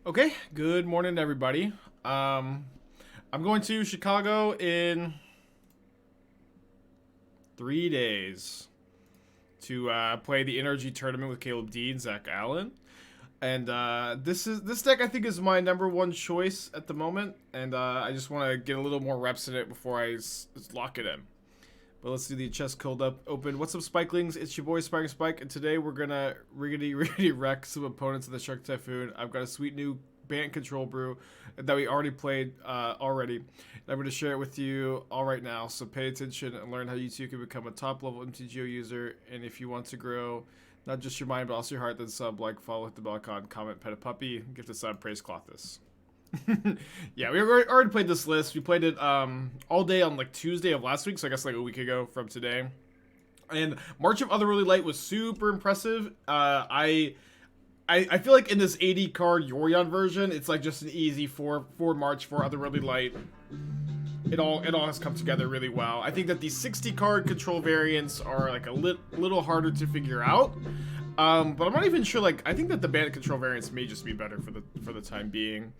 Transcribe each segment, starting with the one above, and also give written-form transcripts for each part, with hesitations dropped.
Okay, good morning, everybody. I'm going to Chicago in 3 days to play the Energy Tournament with Caleb D and Zach Allen. And this deck I think is my #1 choice at the moment, and I just want to get a little more reps in it before I lock it in. But let's do the chest cold up open. What's up, Spikelings? It's your boy Spiking Spike, and today we're gonna riggedy wreck some opponents in the Shark Typhoon. I've got a sweet new Bant control brew that we already played already. And I'm gonna share it with you all right now. So pay attention and learn how you too can become a top level MTGO user. And if you want to grow not just your mind but also your heart, then sub, like, follow, hit the bell icon, comment, pet a puppy, gift a sub, praise Clothis. Yeah, we already played this list. We played it all day on like Tuesday of last week, so I guess like a week ago from today. And March of Otherworldly Light was super impressive. I feel like in this 80 card Yorion version, it's like just an easy 4 March for Otherworldly Light. It all has come together really well. I think that the 60 card control variants are like a little harder to figure out. But I'm not even sure. Like, I think that the bandit control variants may just be better for the time being.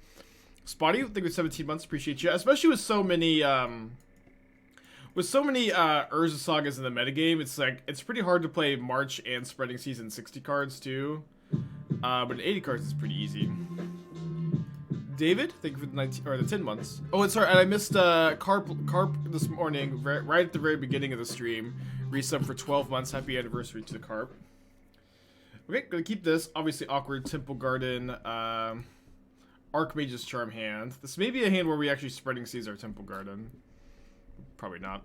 Spotty, I think with 17 months, appreciate you, especially with so many Urza Sagas in the metagame. It's like it's pretty hard to play March and Spreading Season 60 cards too, but 80 cards is pretty easy. David, thank you for the 10 months. Oh, and sorry, and I missed Carp this morning, right at the very beginning of the stream. Resub for 12 months. Happy anniversary to the Carp. Okay, gonna keep this. Obviously, awkward Temple Garden. Archmage's Charm hand. This may be a hand where we actually Spreading Seas our Temple Garden. Probably not.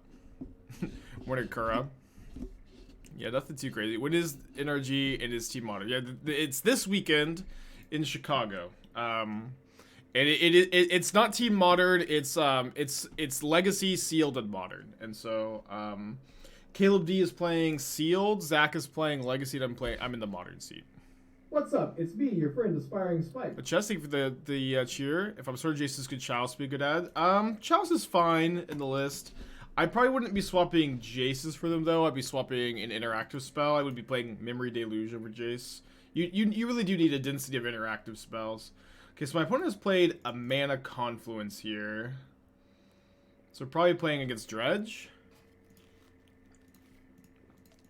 Morning Kura. Yeah, nothing too crazy. When is NRG and is Team Modern? Yeah, it's this weekend in Chicago. And it's not Team Modern. It's Legacy, Sealed, and Modern. And so Caleb D is playing Sealed. Zach is playing Legacy. And I'm in the Modern seat. What's up? It's me, your friend, Aspiring Spike. But Chess, thank you for the cheer. If I'm sure Jace's good, Chalice be a good ad. Chalice is fine in the list. I probably wouldn't be swapping Jace's for them, though. I'd be swapping an interactive spell. I would be playing Memory Deluge over Jace. You really do need a density of interactive spells. Okay, so my opponent has played a Mana Confluence here. So probably playing against Dredge.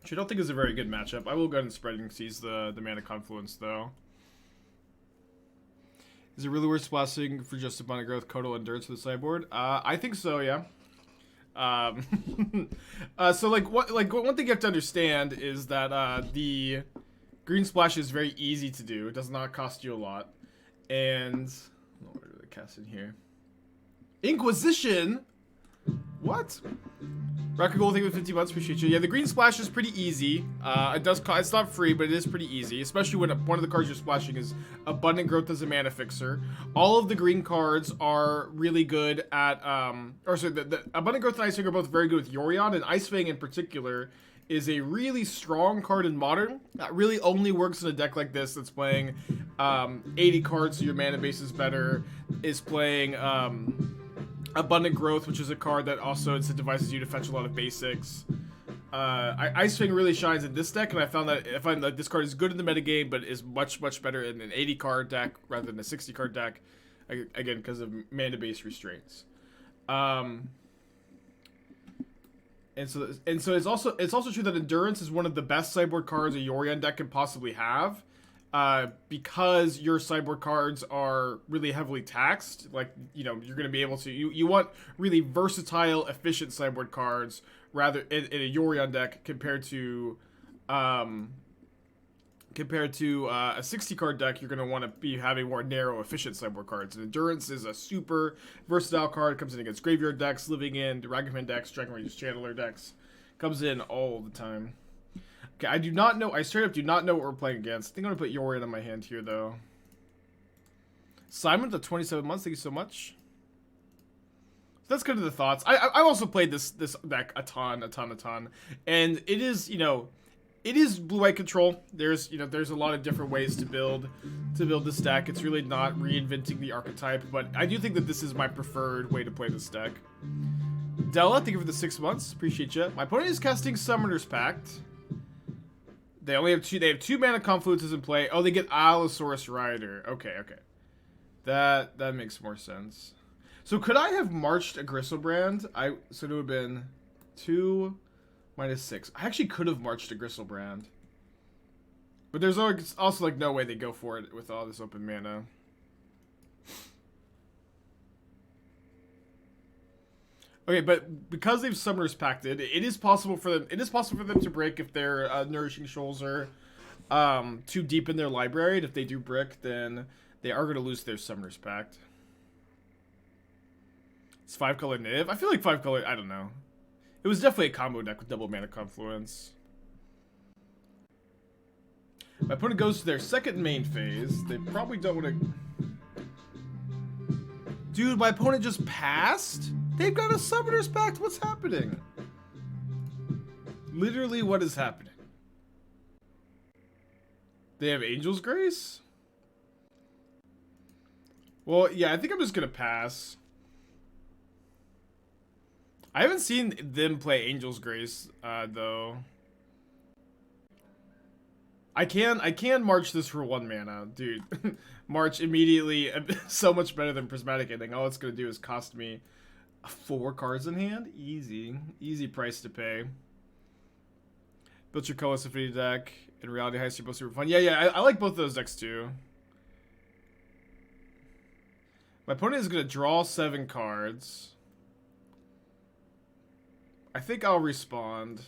Which I don't think is a very good matchup. I will go ahead and Spreading Seas the Mana Confluence, though. Is it really worth splashing for just Abundant Growth, Coatl, Endurance for the sideboard? I think so, yeah. So one thing you have to understand is that the green splash is very easy to do. It does not cost you a lot. And what do they cast in here? Inquisition? What? Rocket Gold, thank you for 50 months, appreciate you. Yeah, the green splash is pretty easy. It's not free, but it is pretty easy, especially when one of the cards you're splashing is Abundant Growth as a mana fixer. All of the green cards are really good at, the Abundant Growth and Ice-Fang are both very good with Yorion, and Ice-Fang in particular is a really strong card in Modern. That really only works in a deck like this that's playing 80 cards, so your mana base is better, is playing Abundant Growth, which is a card that also incentivizes you to fetch a lot of basics. Ice-Fang really shines in this deck, and I find that this card is good in the metagame, but is much better in an 80 card deck rather than a 60 card deck. Again, because of mana base restraints. And so it's also true that Endurance is one of the best sideboard cards a Yorion deck can possibly have. Because your sideboard cards are really heavily taxed, like, you know, you're going to be able to, you want really versatile, efficient sideboard cards rather in a Yorion deck compared to a 60 card deck. You're going to want to be having more narrow, efficient sideboard cards. And Endurance is a super versatile card. It comes in against graveyard decks, Living In, Dragonman decks, Dragon Rage Channeler decks. Comes in all the time. Okay, I straight up do not know what we're playing against. I think I'm going to put Yorion on my hand here, though. Simon, the 27 months, thank you so much. So that's kind of the thoughts. I've also played this deck a ton. And it is, it is blue-white control. There's a lot of different ways to build this deck. It's really not reinventing the archetype, but I do think that this is my preferred way to play this deck. Della, thank you for the 6 months. Appreciate you. My opponent is casting Summoner's Pact. They only have two. They have 2 Mana Confluences in play. Oh, they get Allosaurus Rider. Okay. That makes more sense. So could I have marched a Gristlebrand? So it would have been 2 minus 6. I actually could have marched a Gristlebrand. But there's also like no way they go for it with all this open mana. Okay, but because they've Summoner's Pacted, it is possible for them. It is possible for them to break if their Nourishing Shoals are too deep in their library. And if they do brick, then they are going to lose their Summoner's Pact. It's 5-color Niv. I feel like 5-color. I don't know. It was definitely a combo deck with double mana Confluence. My opponent goes to their second main phase. They probably don't want to. Dude, my opponent just passed? They've got a Summoner's Pact. What's happening? Literally, what is happening? They have Angel's Grace? Well, yeah, I think I'm just going to pass. I haven't seen them play Angel's Grace, though. I can march this for 1 mana, dude. March immediately, so much better than Prismatic Ending. All it's gonna do is cost me 4 cards in hand. Easy price to pay. Built your colorless affinity deck. In Reality Heist, you're both super fun. Yeah, I like both of those decks too. My opponent is gonna draw 7 cards. I think I'll respond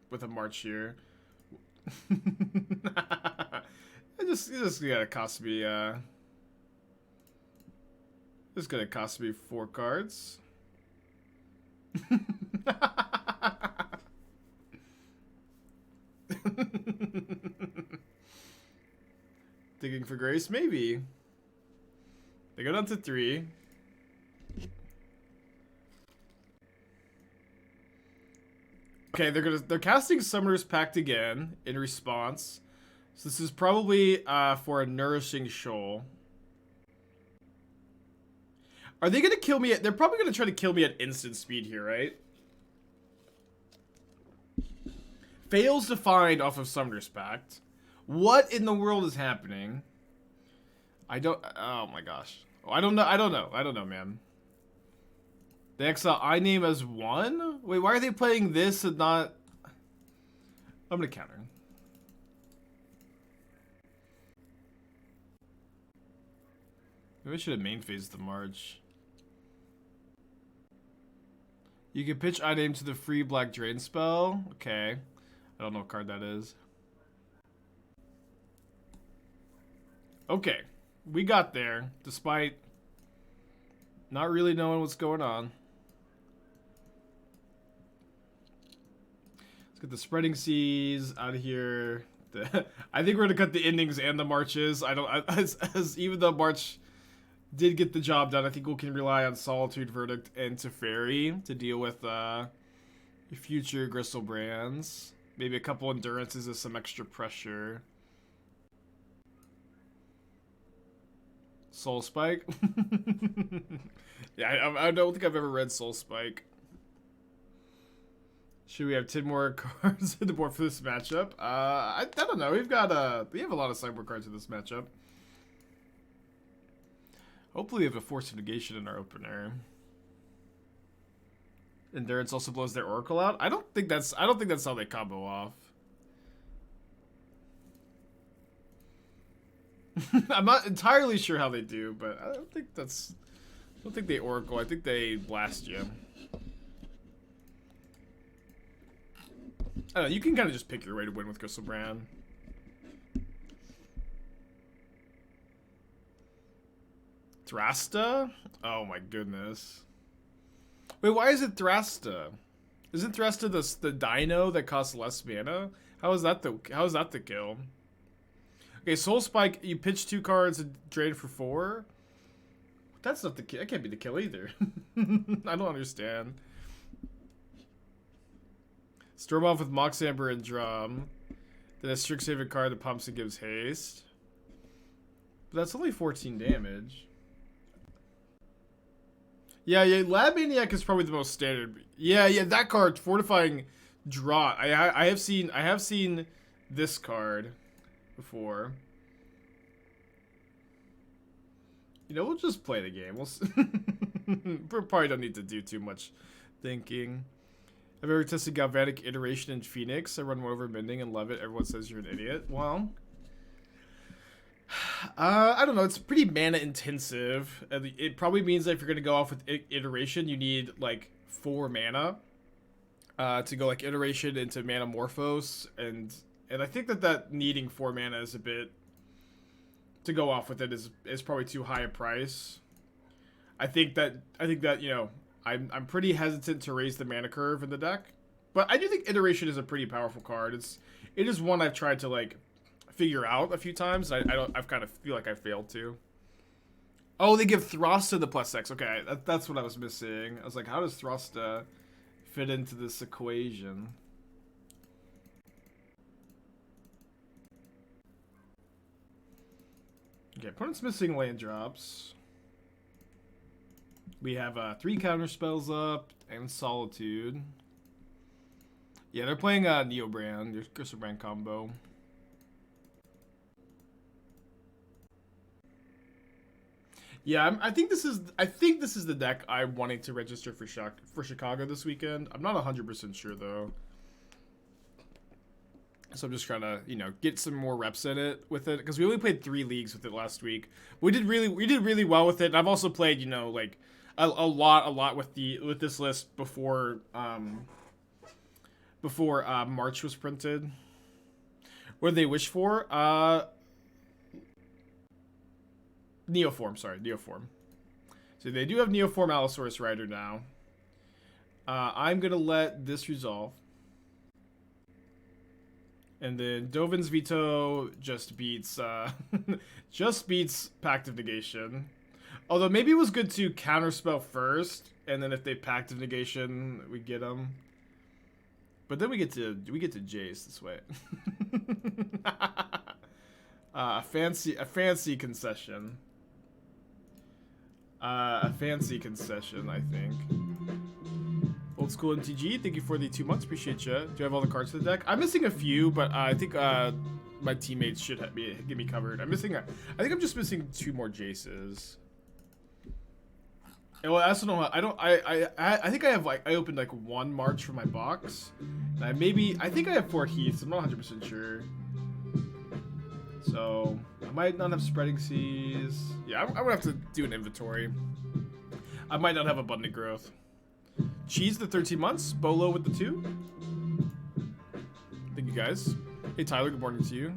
with a march here. It's just gonna cost me it's gonna cost me 4 cards. Digging for Grace, maybe. They go down to 3. Okay, they're casting Summoner's Pact again in response. So this is probably for a Nourishing Shoal. Are they gonna kill me they're probably gonna try to kill me at instant speed here, right? Fails to find off of Summoner's Pact. What in the world is happening? Oh my gosh. I don't know, man. They exile I name as 1? Wait, why are they playing this and not... I'm gonna counter. Maybe I should have main phased the March. You can pitch I name to the free black drain spell. Okay. I don't know what card that is. Okay. We got there, despite not really knowing what's going on. Let's get the Spreading Seas out of here. I think we're gonna cut the endings and the marches. Even though March did get the job done, I think we can rely on Solitude, Verdict, and Teferi to deal with future Gristlebrand's. Maybe a couple Endurances as some extra pressure. Soul Spike? Yeah, I don't think I've ever read Soul Spike. Should we have 10 more cards in the board for this matchup? I don't know. We have a lot of sideboard cards in this matchup. Hopefully we have a Force of Negation in our opener. Endurance also blows their Oracle out. I don't think that's how they combo off. I'm not entirely sure how they do, but I don't think they Oracle. I think they blast you. I don't know, you can kind of just pick your way to win with Gristlebrand. Thrasta? Oh my goodness. Wait, why is it Thrasta? Isn't Thrasta the dino that costs less mana? How is that the kill? Okay, Soul Spike, you pitch 2 cards and drain for 4? That's not the kill. That can't be the kill either. I don't understand. Storm off with Mox Amber and Drum. Then a Strixhaven card that pumps and gives haste. But that's only 14 damage. Yeah, Lab Maniac is probably the most standard. Yeah, that card, Fortifying Draught. I have seen this card before. You know, we'll just play the game. We probably don't need to do too much thinking. I've ever tested Galvanic Iteration in Phoenix. I run one over Mending and love it. Everyone says you're an idiot. Well, I don't know. It's pretty mana intensive. It probably means that if you're going to go off with Iteration, you need like 4 mana to go like Iteration into Manamorphose. And I think that needing 4 mana is a bit... to go off with it is probably too high a price. I think that you know, I'm pretty hesitant to raise the mana curve in the deck, but I do think Iteration is a pretty powerful card. It is one I've tried to like figure out a few times. I've kind of feel like I failed to. Oh, they give Thrusta the +X. Okay, that's what I was missing. I was like, how does Thrusta fit into this equation? Okay, opponent's missing land drops. We have 3 counterspells up and Solitude. Yeah, they're playing Neobrand, your Crystal Brand combo. Yeah, I think this is the deck I'm wanting to register for Chicago this weekend. I'm not 100% sure though. So I'm just trying to, you know, get some more reps in it with it because we only played 3 leagues with it last week. We did really well with it. And I've also played, you know, like a lot with this list before March was printed. What did they wish for? Neoform, sorry, Neoform. So they do have Neoform Allosaurus Rider now. I'm gonna let this resolve. And then Dovin's Veto just beats Pact of Negation. Although maybe it was good to Counterspell first, and then if they Pact of Negation, we get them. But then we get to Jace this way. A fancy concession. A fancy concession, I think. Old School MTG, thank you for the 2 months. Appreciate you. Do you have all the cards to the deck? I'm missing a few, but I think my teammates should get me covered. I think I'm just missing 2 more Jaces. And well, I also know I think I have I opened like 1 March for my box. And I think I have 4 Heaths. I'm not 100% sure. So I might not have Spreading Seas. Yeah, I'm gonna have to do an inventory. I might not have Abundant Growth. Cheese the 13 months. Bolo with the 2. Thank you guys. Hey Tyler, good morning to you.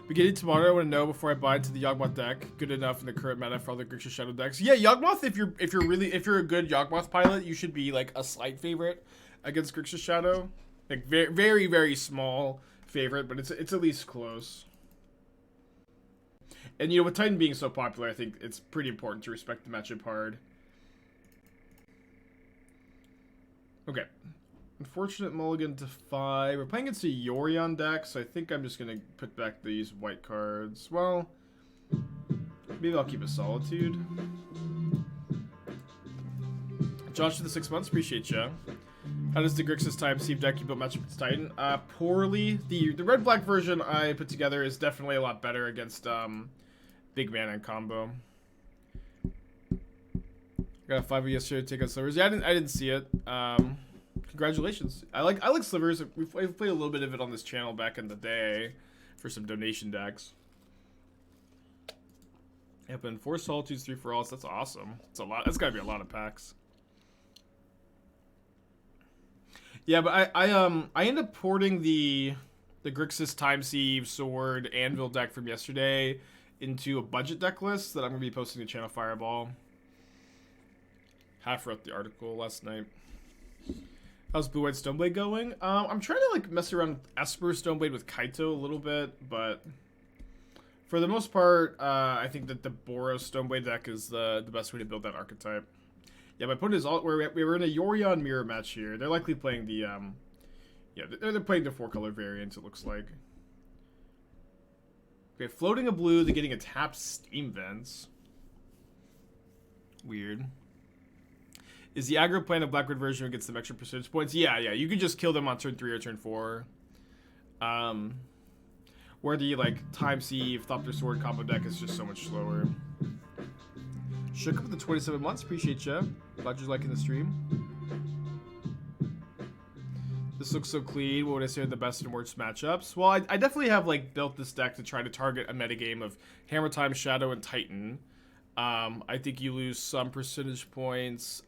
Beginning tomorrow, I want to know before I buy into the Yawgmoth deck. Good enough in the current meta for other Grixis Shadow decks. Yeah, Yawgmoth. If you're a good Yawgmoth pilot, you should be like a slight favorite against Grixis Shadow. Like very very small favorite, but it's at least close. And you know, with Titan being so popular, I think it's pretty important to respect the matchup hard. Okay. Unfortunate mulligan to 5. We're playing against a Yorion deck, so I think I'm just going to put back these white cards. Well, maybe I'll keep a Solitude. Josh for the 6 months. Appreciate you. How does the Grixis Time Sieve deck you built match up against Titan? Poorly. The red-black version I put together is definitely a lot better against big mana and combo. Got a 5 yesterday to take on Slivers. Yeah, I didn't see it. Congratulations. I like Slivers. We've played a little bit of it on this channel back in the day for some donation decks. Yep, and 4 Solitudes, 3 for Alls. That's awesome. It's a lot. That's gotta be a lot of packs. Yeah, but I ended up porting the Grixis Time Sieve Sword Anvil deck from yesterday into a budget deck list that I'm gonna be posting to Channel Fireball. Half wrote the article last night. How's Blue White Stoneblade going? I'm trying to like mess around with Esper Stoneblade with Kaito a little bit, but for the most part, I think that the Boros Stoneblade deck is the best way to build that archetype. Yeah, my opponent is all we were in a Yorion mirror match here. They're likely playing the they're playing the 4-color variant. It looks like. Okay, floating a blue. They're getting a tapped Steam Vents. Weird. Is the aggro plan a Black-Red version who gets some extra percentage points? Yeah. You can just kill them on turn 3 or turn 4. Where the like Time Sieve, Thopter Sword combo deck is just so much slower. Shook up with the 27 months, appreciate ya. Glad you're liking the stream. This looks so clean. What would I say are the best and worst matchups? Well, I definitely have like built this deck to try to target a metagame of Hammer Time, Shadow, and Titan. I think you lose some percentage points.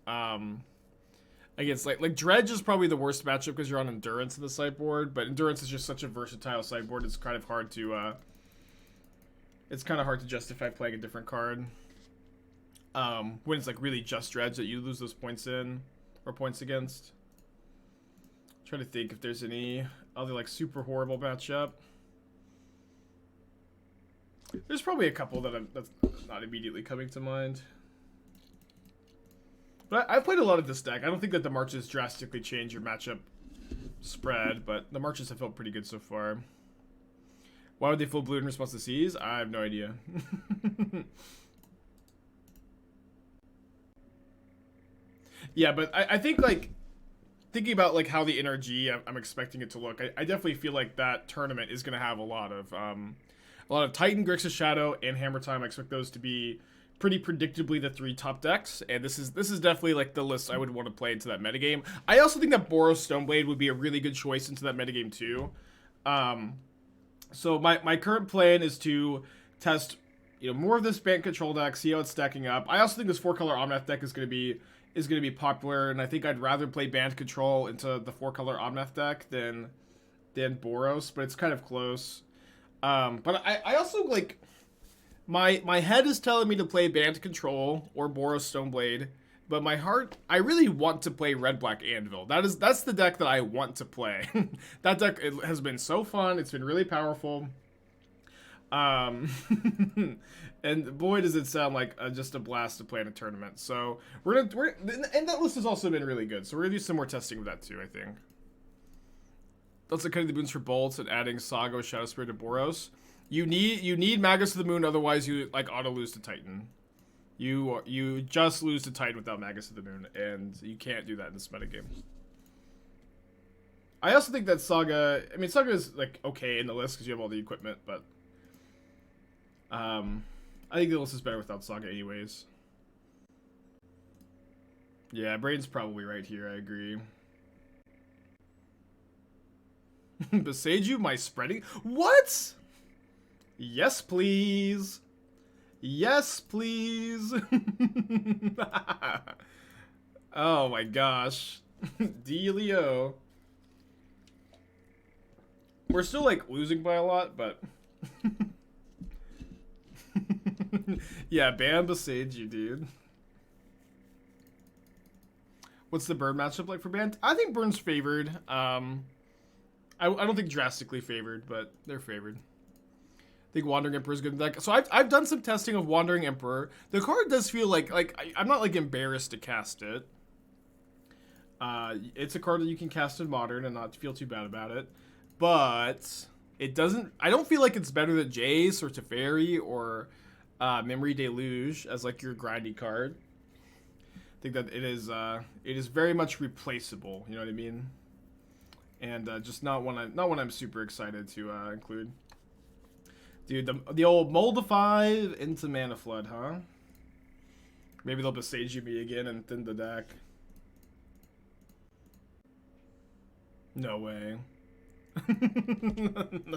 Against like Dredge is probably the worst matchup because you're on Endurance in the sideboard, but Endurance is just such a versatile sideboard. It's kind of hard to justify playing a different card. When it's like really just Dredge that you lose those points in or points against. Trying to think if there's any other like super horrible matchup. There's probably a couple that's not immediately coming to mind. But I've played a lot of this deck. I don't think that the marches drastically change your matchup spread, but the marches have felt pretty good so far. Why would they full blue in response to Seas? I have no idea. Yeah, but I think like thinking about like how the NRG I'm expecting it to look, I definitely feel like that tournament is going to have a lot of Titan, Grixis Shadow, and Hammer Time. I expect those to be pretty predictably the 3 top decks, and this is definitely like the list I would want to play into that metagame. I also think that Boros Stoneblade would be a really good choice into that metagame too. So my current plan is to test more of this Bant control deck, see how it's stacking up. I also think this 4-color Omnath deck is going to be popular, and I think I'd rather play Bant control into the 4-color Omnath deck than Boros, but it's kind of close. But I also like my head is telling me to play Bant control or Boros Stoneblade, but my heart, I really want to play Red Black Anvil. That's the deck that I want to play. That deck has been so fun. It's been really powerful. And boy does it sound like just a blast to play in a tournament. So and that list has also been really good. So we're gonna do some more testing of that too, I think. That's like cutting the boons for bolts and adding Saga, Shadow Spirit, and Boros. You need Magus of the Moon, otherwise you like auto lose to Titan. You just lose to Titan without Magus of the Moon, and you can't do that in this metagame. I also think that Saga is like okay in the list because you have all the equipment, but I think the list is better without Saga anyways. Yeah, Brain's probably right here, I agree. Beseiju, my spreading? What? Yes, please. Yes, please. Oh my gosh. Delio. We're still like losing by a lot, but yeah, ban Beseiju, dude. What's the Burn matchup like for Bant? I think Burn's favored. I don't think drastically favored, but they're favored. I think Wandering Emperor is good in the deck. So I've done some testing of Wandering Emperor. The card does feel like I'm not like embarrassed to cast it. It's a card that you can cast in Modern and not feel too bad about it. But it doesn't. I don't feel like it's better than Jace or Teferi or Memory Deluge as like your grindy card. I think that it is very much replaceable. You know what I mean? And just not one I'm super excited to include. Dude, the old Mold of 5 into Mana Flood, huh? Maybe they'll Beseiju me again and thin the deck. No way. I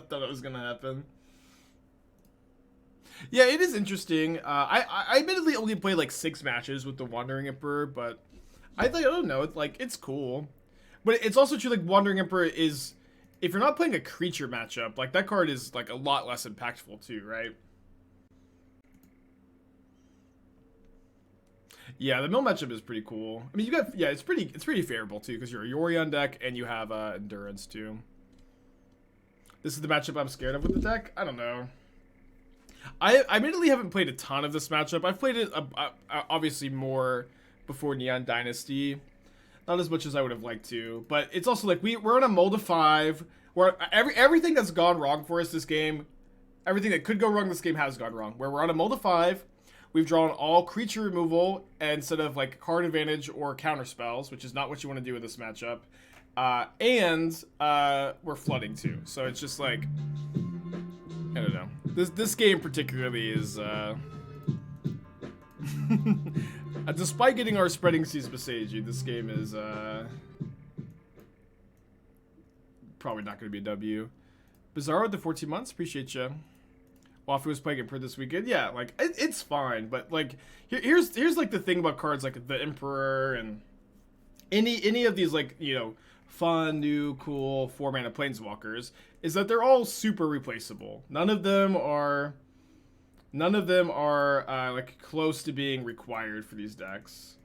thought it was gonna happen. Yeah, it is interesting. I admittedly only played like 6 matches with the Wandering Emperor, but I don't know. It's cool. But it's also true, like, Wandering Emperor is, if you're not playing a creature matchup, like, that card is, like, a lot less impactful, too, right? Yeah, the mill matchup is pretty cool. I mean, it's pretty favorable, too, because you're a Yorion deck, and you have, Endurance, too. This is the matchup I'm scared of with the deck? I don't know. I admittedly haven't played a ton of this matchup. I've played it, obviously, more before Neon Dynasty. Not as much as I would have liked to, but it's also like we're on a Mold of 5 where everything that's gone wrong for us this game, everything that could go wrong this game has gone wrong. Where we're on a Mold of 5, we've drawn all creature removal instead of like card advantage or counter spells, which is not what you want to do with this matchup. And we're flooding too, so it's just like I don't know. This game particularly is despite getting our spreading seas Besage, this game is probably not going to be a W. Bizarro with the 14 months, appreciate you. Waffy was playing it per this weekend. Yeah, like it's fine, but like here's like the thing about cards like the Emperor and any of these, like, you know, fun, new, cool 4-mana planeswalkers, is that they're all super replaceable. None of them are like close to being required for these decks.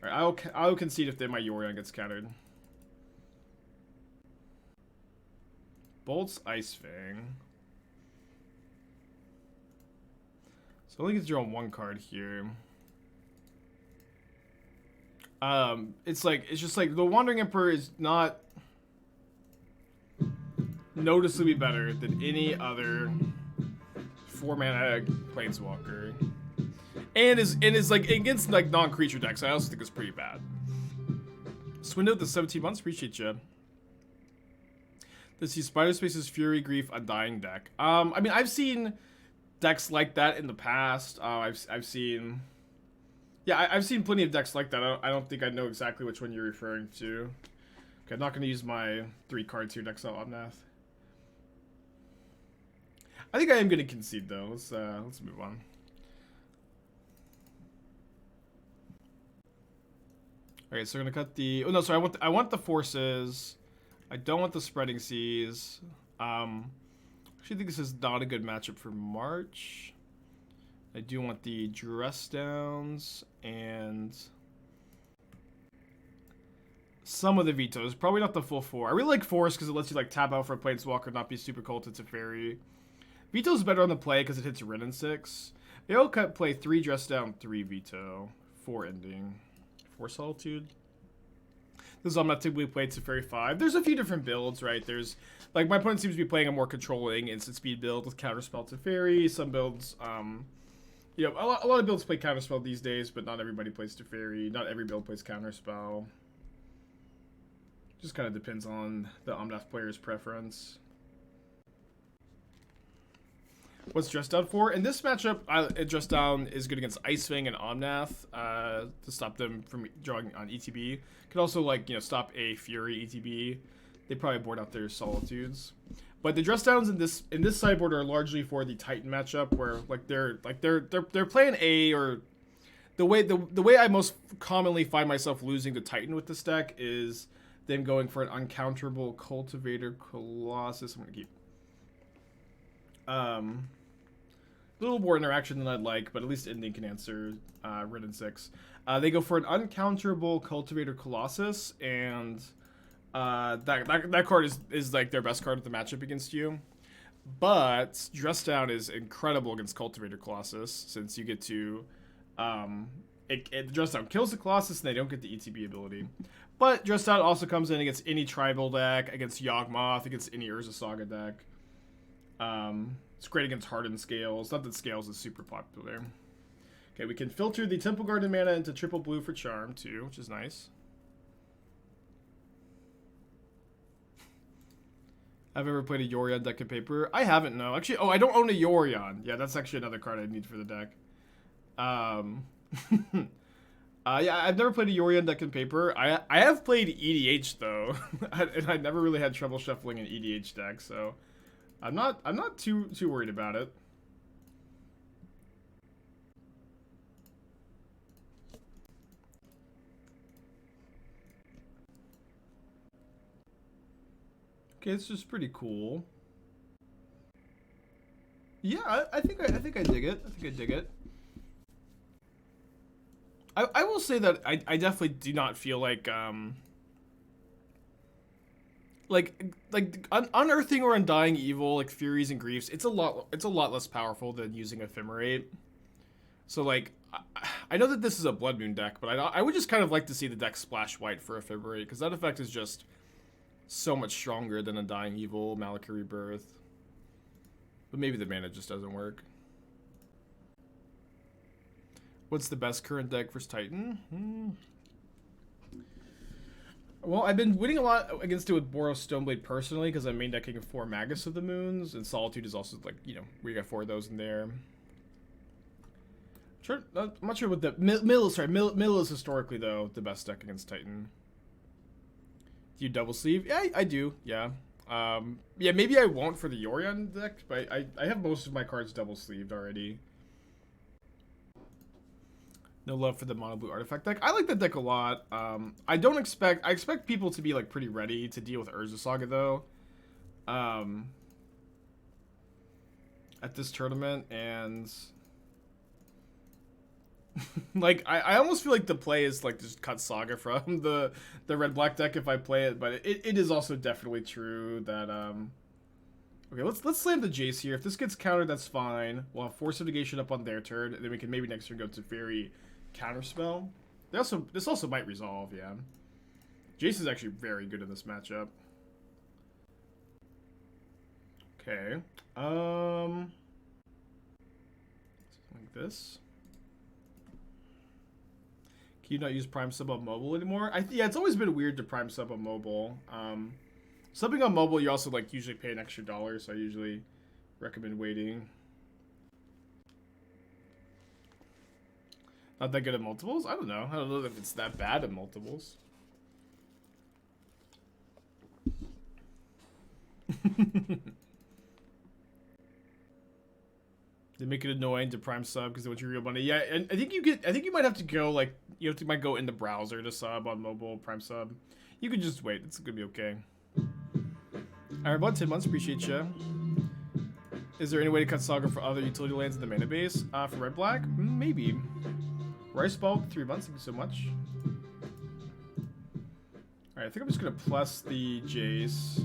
All right, I'll concede if my Yorion gets countered. Bolt's Ice-Fang. So I only get to draw one card here. It's just like the Wandering Emperor is not noticeably better than any other 4-mana planeswalker, and is like against like non-creature decks. I also think it's pretty bad. Swindle the 17 months, appreciate you. Does he Spider Space's Fury, Grief, Undying deck? I mean, I've seen decks like that in the past. I've seen. Yeah, I've seen plenty of decks like that. I don't think I know exactly which one you're referring to. Okay, I'm not going to use my 3 cards here next to Omnath. I think I am going to concede, though. Let's move on. Okay, so we're going to cut the... Oh, no, sorry. I want the Forces. I don't want the Spreading Seas. Actually, I think this is not a good matchup for March. I do want the Dress Downs and some of the Vetoes. Probably not the full 4. I really like Force because it lets you like tap out for a Planeswalker, not be super cold to Teferi. Veto's better on the play because it hits Red and 6. They all play 3 Dress Down, 3 Veto, 4 Ending, 4 Solitude. This is all not typically played Teferi 5. There's a few different builds, right? There's like my opponent seems to be playing a more controlling instant speed build with Counterspell Teferi. Some builds, you know, a lot of builds play Counterspell these days, but not everybody plays Teferi. Not every build plays Counterspell. Just kind of depends on the Omnath player's preference. What's Dress Down for? In this matchup, Dress Down is good against Ice-Fang and Omnath to stop them from drawing on ETB. Could also, like, you know, stop a Fury ETB. They probably board out their Solitudes. But the Dress Downs in this sideboard are largely for the Titan matchup, where they're playing a, or the way I most commonly find myself losing to Titan with this deck is them going for an uncounterable Cultivator Colossus. I'm gonna keep a little more interaction than I'd like, but at least Ending can answer Red and 6. They go for an uncounterable Cultivator Colossus, and that card is like their best card at the matchup against you. But Dress Down is incredible against Cultivator Colossus, since you get to Dress Down kills the Colossus and they don't get the ETB ability. But Dress Down also comes in against any tribal deck, against Yawgmoth, against any Urza Saga deck. It's great against Hardened Scales. Not that Scales is super popular. Okay, we can filter the Temple Garden mana into triple blue for Charm too, which is nice. I've ever played a Yorion deck of paper. I haven't, no. Actually, oh, I don't own a Yorion. Yeah, that's actually another card I need for the deck. Yeah, I've never played a Yorion deck in paper. I have played EDH though, and I never really had trouble shuffling an EDH deck, so I'm not too worried about it. Okay, this is pretty cool. Yeah, I think I dig it. I think I dig it. I will say that I definitely do not feel like unearthing or undying evil, like Furies and Griefs, it's a lot less powerful than using Ephemerate. So like I know that this is a Blood Moon deck, but I would just kind of like to see the deck splash white for Ephemerate, because that effect is just so much stronger than Undying Evil, Malika Rebirth. But maybe the mana just doesn't work. What's the best current deck versus Titan? Well, I've been winning a lot against it with Boros Stoneblade personally because I'm main decking 4 Magus of the Moons, and Solitude is also like, you know, we got 4 of those in there. Sure, I'm not sure what the Mill is historically though the best deck against Titan. Do you double sleeve? Yeah, I do. Yeah. Yeah, maybe I won't for the Yorion deck, but I have most of my cards double sleeved already. No love for the mono blue artifact deck. I like that deck a lot. I expect people to be like pretty ready to deal with Urza Saga though. At this tournament, and like I almost feel like the play is like just cut Saga from the red black deck if I play it, but it is also definitely true that okay, let's slam the Jace here. If this gets countered, that's fine. We'll have Force of Negation up on their turn, and then we can maybe next turn go to Teferi, Counterspell. This also might resolve, yeah. Jace is actually very good in this matchup. Okay. Like this. Can you not use Prime Sub on mobile anymore? Yeah, it's always been weird to Prime Sub on mobile. Subbing on mobile, you also like usually pay an extra $1, so I usually recommend waiting. Not that good at multiples? I don't know. I don't know if it's that bad at multiples. They make it annoying to Prime Sub because they want your real money. Yeah, and I think you might have to go like might go in the browser to sub on mobile Prime Sub. You can just wait. It's gonna be okay. Alright, about 10 months. Appreciate you. Is there any way to cut Saga for other utility lands in the mana base? For red black? Maybe. Rice Ball 3 months. Thank you so much. Alright, I think I'm just gonna plus the Jace.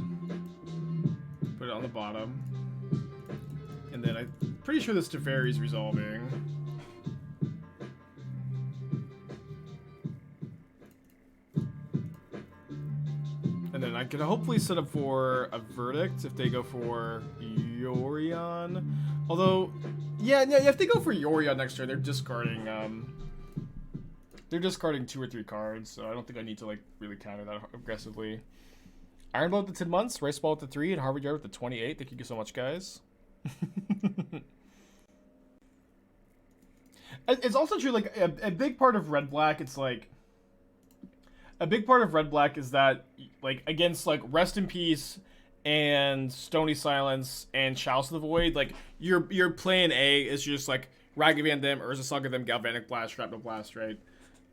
Put it on the bottom. And then I'm pretty sure this Teferi is resolving. And then I can hopefully set up for a Verdict if they go for Yorion. Although, yeah, if they go for Yorion next turn, they're discarding 2 or 3 cards, so I don't think I need to like really counter that aggressively. Iron Ball with the 10 months, Rice Ball with the 3, and Harvard Yard with the 28. Thank you so much, guys. It's also true, like, a big part of red black, it's like, a big part of red black is that, like, against, like, Rest in Peace and Stony Silence and Chalice of the Void, like, your plan A is just, like, Ragavan them, Urza Saga them, Galvanic Blast, Shrapnel Blast, right?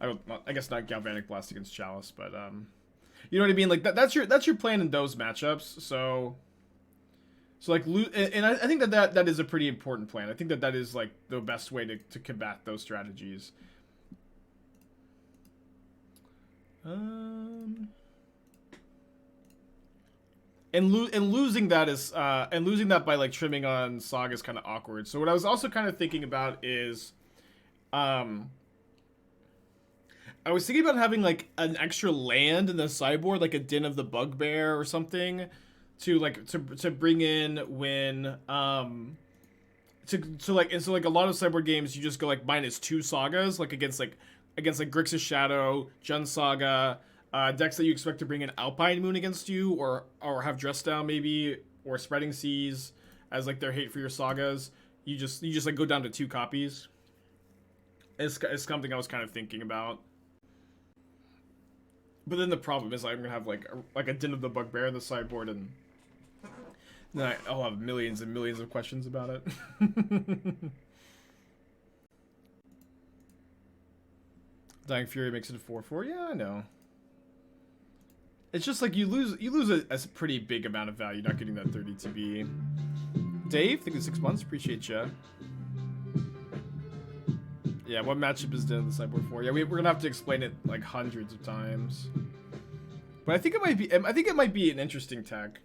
I guess not Galvanic Blast against Chalice, but, you know what I mean? Like, that's your plan in those matchups, so like, and I think that is a pretty important plan. I think that is, like, the best way to combat those strategies. And losing that is, and losing that by, like, trimming on Saga is kind of awkward. So what I was also kind of thinking about is, I was thinking about having, like, an extra land in the sideboard, like a Den of the Bugbear or something, to bring in when so like a lot of sideboard games you just go like -2 sagas like against Grixis Shadow, Jund Saga, decks that you expect to bring in Alpine Moon against you or have Dress Down maybe or Spreading Seas as like their hate for your sagas. You just like go down to 2 copies. It's something I was kind of thinking about. But then the problem is I'm gonna have like a Den of the Bugbear in the sideboard, and then I'll have millions and millions of questions about it. Dying Fury makes it a 4/4. Yeah, I know. It's just like you lose a pretty big amount of value not getting that 30 TB. Dave, thank you 6 months. Appreciate you. Yeah, what matchup is Den of the sideboard for? Yeah, we're gonna have to explain it like hundreds of times. But I think it might be an interesting tech.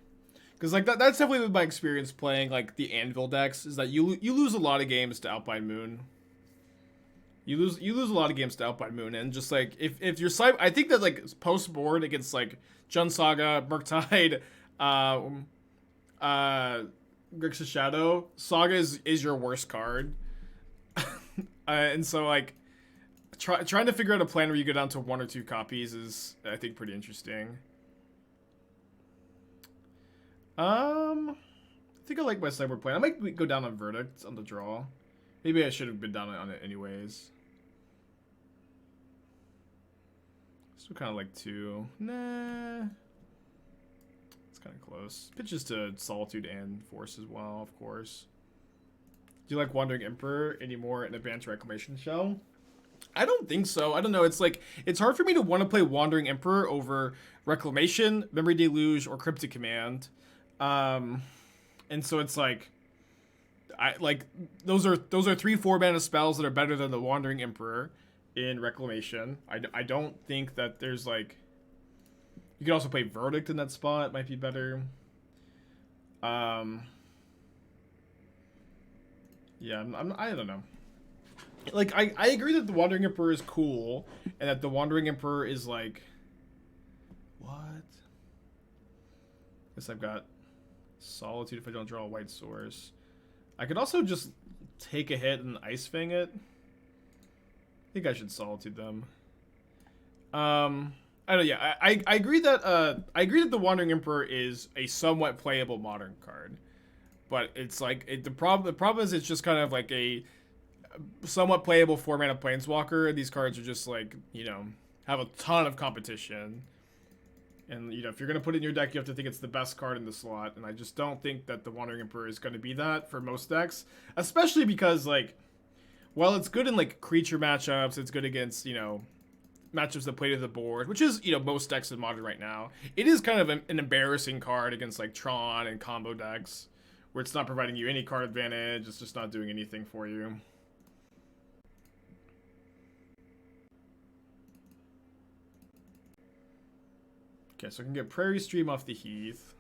Because like that's definitely been my experience playing like the Anvil decks, is that you lose a lot of games to Alpine Moon. You lose a lot of games to Alpine Moon, and just like if your side, I think that like post board against like Jund Saga, Murktide, Grixis Shadow, Saga is your worst card. And so like trying to figure out a plan where you go down to 1 or 2 copies is, I think, pretty interesting. I think I like my sideboard plan. I might go down on Verdict on the draw. Maybe I should have been down on it anyways. Still kind of like 2. Nah. It's kind of close. Pitches to Solitude and Force as well, of course. Do you like Wandering Emperor anymore in Advanced Reclamation Shell? I don't think so. I don't know. It's like, it's hard for me to want to play Wandering Emperor over Reclamation, Memory Deluge, or Cryptic Command. And so it's like, those are 3/4 mana spells that are better than the Wandering Emperor in Reclamation. I don't think that there's like, you could also play Verdict in that spot, might be better. Yeah, I don't know. Like, I agree that the Wandering Emperor is cool, and that the Wandering Emperor is like, what? Guess I've got Solitude if I don't draw a white source. I could also just take a hit and Ice-Fang it. I think I should Solitude them. I don't know, yeah, I agree that the Wandering Emperor is a somewhat playable modern card. But it's like, the problem is it's just kind of like a somewhat playable 4-mana Planeswalker. These cards are just like, you know, have a ton of competition. And, you know, if you're going to put it in your deck, you have to think it's the best card in the slot. And I just don't think that the Wandering Emperor is going to be that for most decks. Especially because, like, while it's good in, like, creature matchups, it's good against, you know, matchups that play to the board, which is, you know, most decks in Modern right now. It is kind of an embarrassing card against, like, Tron and combo decks, where it's not providing you any card advantage, it's just not doing anything for you. Okay, so I can get Prairie Stream off the Heath.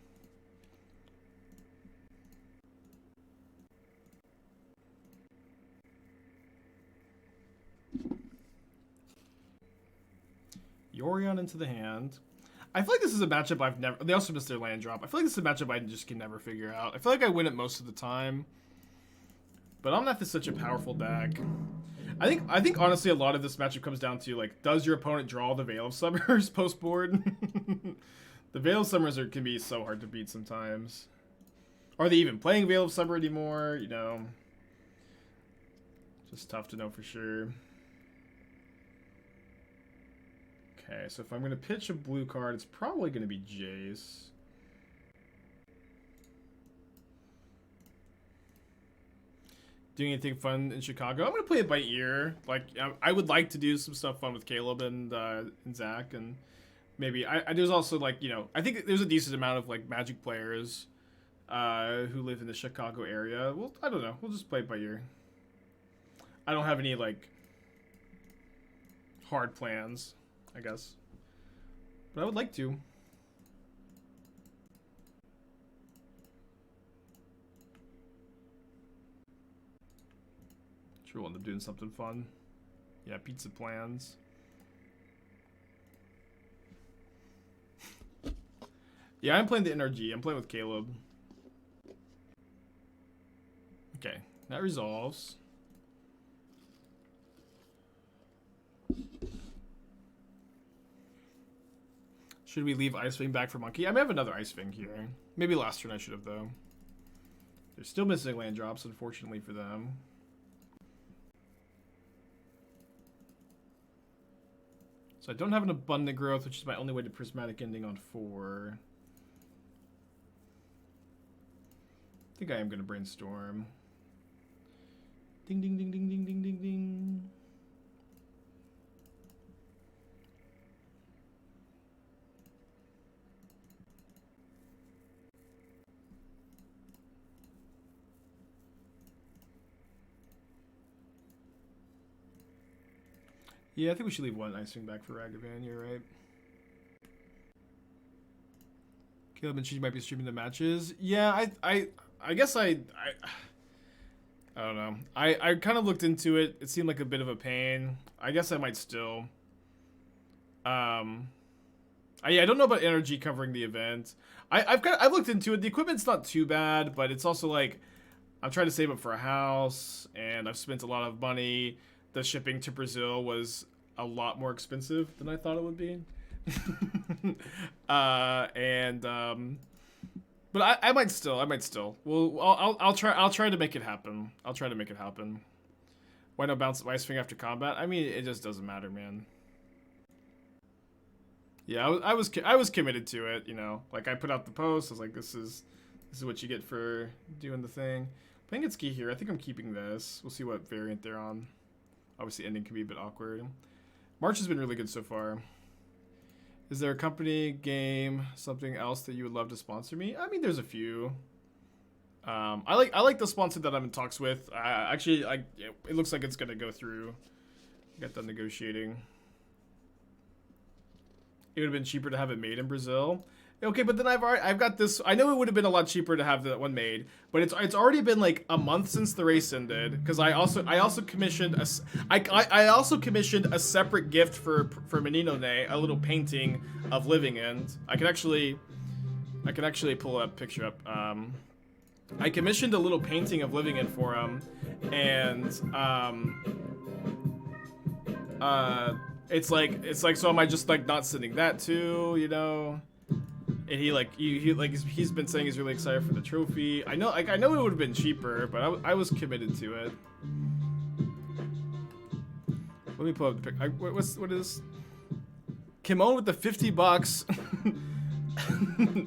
Yorion into the hand. I feel like this is a matchup I've never... They also missed their land drop. I feel like this is a matchup I just can never figure out. I feel like I win it most of the time. But Omnath is such a powerful deck. I think honestly a lot of this matchup comes down to, like, does your opponent draw the Veil of Summers post-board? The Veil of Summers can be so hard to beat sometimes. Are they even playing Veil of Summer anymore? You know, just tough to know for sure. Okay, so if I'm going to pitch a blue card, it's probably going to be Jace. Doing anything fun in Chicago? I'm going to play it by ear. Like, I would like to do some stuff fun with Caleb and Zach, and maybe there's also, like, you know, I think there's a decent amount of, like, Magic players who live in the Chicago area. Well, I don't know. We'll just play it by ear. I don't have any, like, hard plans, I guess. But I would like to. Sure we'll end up doing something fun. Yeah, pizza plans. Yeah, I'm playing the NRG. I'm playing with Caleb. Okay, that resolves. Should we leave Ice-Fang back for Monkey? I may have another Ice-Fang here. Maybe last turn I should have, though. They're still missing land drops, unfortunately for them. So I don't have an Abundant Growth, which is my only way to Prismatic Ending on 4. I think I am going to Brainstorm. Ding, ding, ding, ding, ding, ding, ding, ding. Yeah, I think we should leave one Ice-Fang back for Ragavan, you're right. Caleb and she might be streaming the matches. Yeah, I guess I don't know. I kind of looked into it. It seemed like a bit of a pain. I guess I might still. I don't know about NRG covering the event. I've looked into it. The equipment's not too bad, but it's also like I'm trying to save up for a house, and I've spent a lot of money. the shipping to Brazil was a lot more expensive than I thought it would be. But I might still. Well, I'll try to make it happen. I'll try to make it happen. Why not bounce Ice-Fang after combat? I mean, it just doesn't matter, man. Yeah, I was committed to it, you know. Like, I put out the post. I was like, this is what you get for doing the thing. Playing at ski here. I think I'm keeping this. We'll see what variant they're on. Obviously, ending can be a bit awkward. March has been really good so far. Is there a company, game, something else that you would love to sponsor me? I mean, there's a few. I like the sponsor that I'm in talks with. Actually, it looks like it's gonna go through. Got done negotiating. It would have been cheaper to have it made in Brazil. Okay, but then I've got this. I know it would have been a lot cheaper to have that one made, but it's already been like a month since the race ended. Because I also commissioned a separate gift for Menino Ne, a little painting of Living End. I can actually pull a picture up. I commissioned a little painting of Living End for him, and it's like so am I just like not sending that too, you know? And he's been saying he's really excited for the trophy. I know it would have been cheaper, but I was committed to it. Let me pull up the pic. What is Kimon with the $50?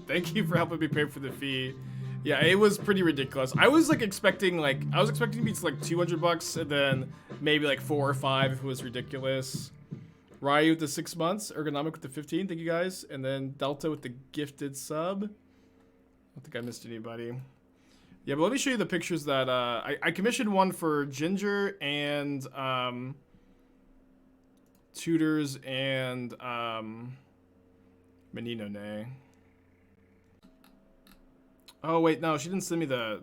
Thank you for helping me pay for the fee. Yeah, it was pretty ridiculous. I was expecting to be like $200 and then maybe like 4 or 5 if it was ridiculous. Ryu with the 6 months, Ergonomic with the 15, thank you guys, and then Delta with the gifted sub. I don't think I missed anybody. Yeah, but let me show you the pictures that I commissioned one for Ginger and Tutors and Menino Ne. Oh wait, no, she didn't send me the.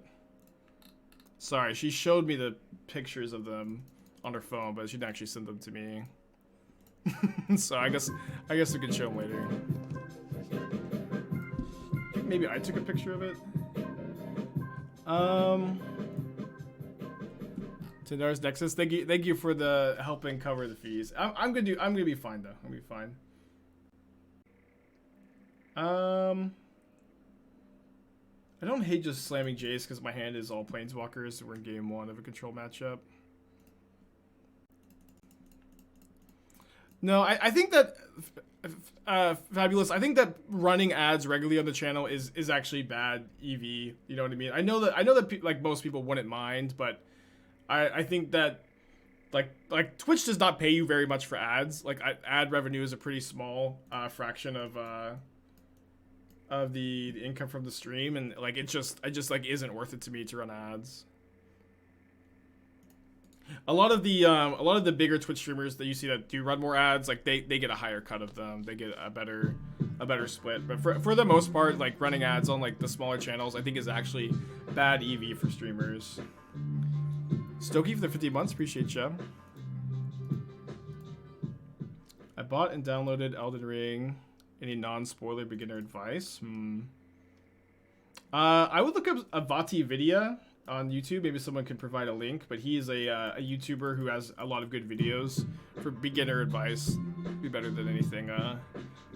Sorry, she showed me the pictures of them on her phone, but she didn't actually send them to me. So I guess we can show them later. Maybe I took a picture of it. Tendar's Nexus, thank you for the helping cover the fees. I'm gonna be fine though. I'm gonna be fine. I don't hate just slamming Jace because my hand is all Planeswalkers. We're in game 1 of a control matchup. No, I think that Fabulous. I think that running ads regularly on the channel is actually bad EV. You know what I mean? I know that like most people wouldn't mind, but I think that like Twitch does not pay you very much for ads. Like ad revenue is a pretty small fraction of the income from the stream, and like it just like isn't worth it to me to run ads. A lot of the bigger Twitch streamers that you see that do run more ads, like they get a higher cut of them. They get a better split. But for the most part, like running ads on like the smaller channels, I think is actually bad EV for streamers. Stokey for the 50 months, appreciate you. I bought and downloaded Elden Ring. Any non-spoiler beginner advice? I would look up Avati Vidya on YouTube. Maybe someone can provide a link, but he is a YouTuber who has a lot of good videos for beginner advice. Be better than anything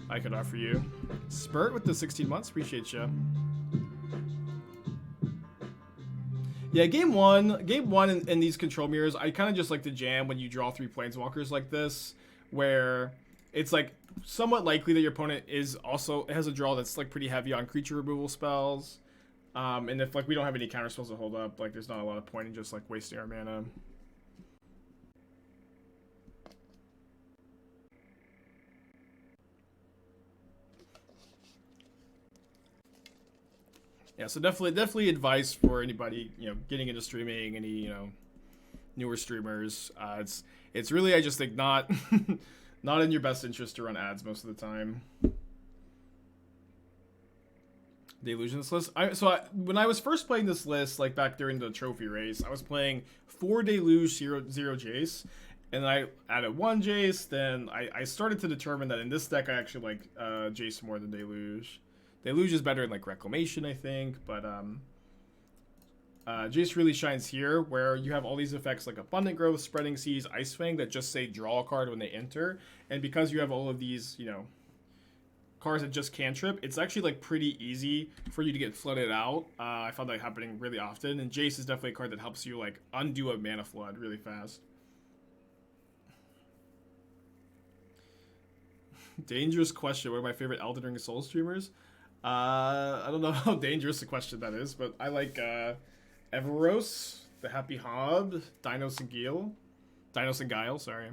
I could offer you. Spurt with the 16 months, appreciate you. Yeah, game one in these control mirrors, I kind of just like to jam when you draw 3 planeswalkers like this, where it's like somewhat likely that your opponent has a draw that's like pretty heavy on creature removal spells. And if like we don't have any counter spells to hold up, like there's not a lot of point in just like wasting our mana. Yeah, so definitely advice for anybody, you know, getting into streaming, any, you know, newer streamers. It's really, I just think not not in your best interest to run ads most of the time. Delusions list. When I was first playing this list, like back during the trophy race, I was playing 4 Deluge, 0 Jace, and I added 1 Jace. Then I started to determine that in this deck I actually like Jace more than Deluge. Deluge is better in like Reclamation, I think, but Jace really shines here, where you have all these effects like Abundant Growth, Spreading Seas, Ice-Fang that just say draw a card when they enter. And because you have all of these, you know, cards that just cantrip, it's actually like pretty easy for you to get flooded out. I found that happening really often, and Jace is definitely a card that helps you like undo a mana flood really fast. Dangerous question. One of my favorite Elden Ring Soul streamers. I don't know how dangerous a question that is, but I like Everos, the Happy Hob, Dinos and Guile, sorry.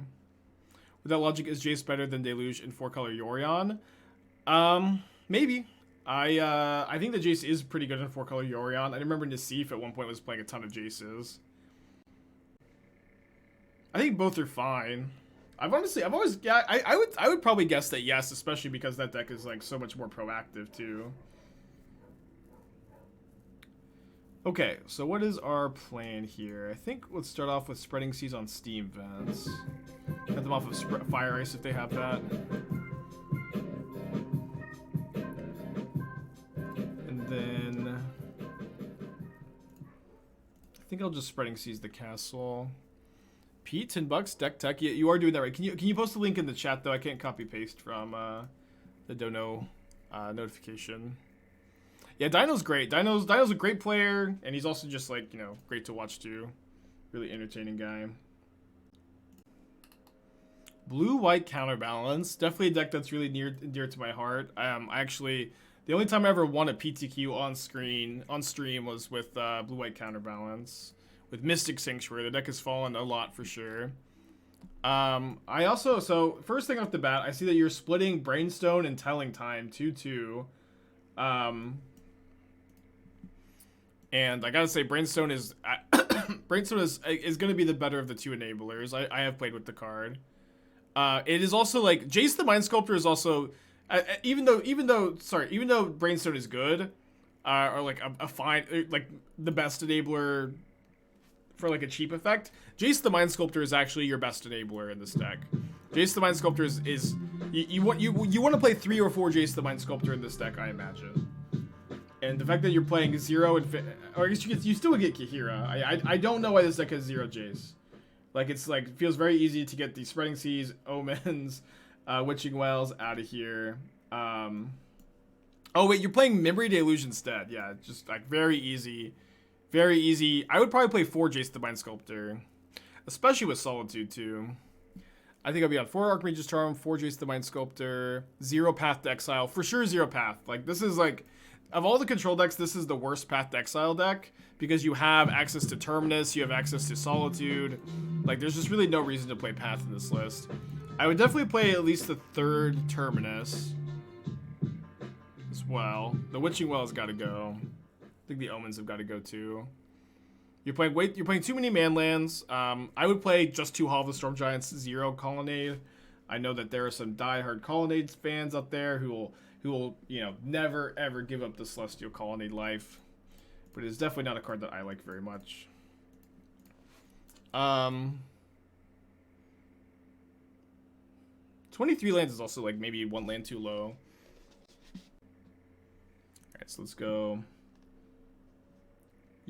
With that logic, is Jace better than Deluge in 4-color Yorion? Maybe. I think that Jace is pretty good in 4-color Yorion. I remember Nassif at one point was playing a ton of Jaces. I think both are fine. I would probably guess that yes, especially because that deck is like so much more proactive too. Okay, so what is our plan here? I think let's start off with Spreading Seas on Steam Vents. Get them off of Fire Ice if they have that. And then I think I'll just Spreading Seas the castle. Pete, $10 deck tech. Yeah, you are doing that right. Can you post a link in the chat though? I can't copy paste from the Dono notification. Yeah, Dino's great. Dino's a great player, and he's also just like, you know, great to watch too. Really entertaining guy. Blue-white counterbalance. Definitely a deck that's really dear to my heart. I actually, the only time I ever won a PTQ on stream was with blue-white counterbalance. With Mystic Sanctuary, the deck has fallen a lot for sure. I also, so first thing off the bat, I see that you're splitting Brainstone and Telling Time 2/2. And I gotta say, Brainstone is Brainstone is gonna be the better of the two enablers. I have played with the card. It is also like Jace the Mind Sculptor is also, even though Brainstone is good, or like a fine, like the best enabler for like a cheap effect, Jace the Mind Sculptor is actually your best enabler in this deck. Jace the Mind Sculptor is you want to play 3 or 4 Jace the Mind Sculptor in this deck, I imagine. And the fact that you're playing 0 or I guess you still would get Kahira. I don't know why this deck has 0 Jace. Like it's like feels very easy to get the Spreading Seas, Omens, Witching Wells out of here. Oh wait, you're playing Memory Deluge instead. Yeah, just like very easy. Very easy. I would probably play 4 Jace the Mind Sculptor. Especially with Solitude, too. I think I'll be on 4 Archmage's Charm, 4 Jace the Mind Sculptor, 0 Path to Exile. For sure, 0 Path. Like, this is like... Of all the control decks, this is the worst Path to Exile deck. Because you have access to Terminus, you have access to Solitude. Like, there's just really no reason to play Path in this list. I would definitely play at least the 3rd Terminus. As well. The Witching Well has got to go. I think the Omens have got to go too. You're playing too many manlands. I would play just 2 Hall of the Storm Giants, 0 Colonnade. I know that there are some diehard Colonnades fans out there who will you know never ever give up the Celestial Colonnade life, but it's definitely not a card that I like very much. 23 lands is also like maybe 1 land too low. All right, so let's go.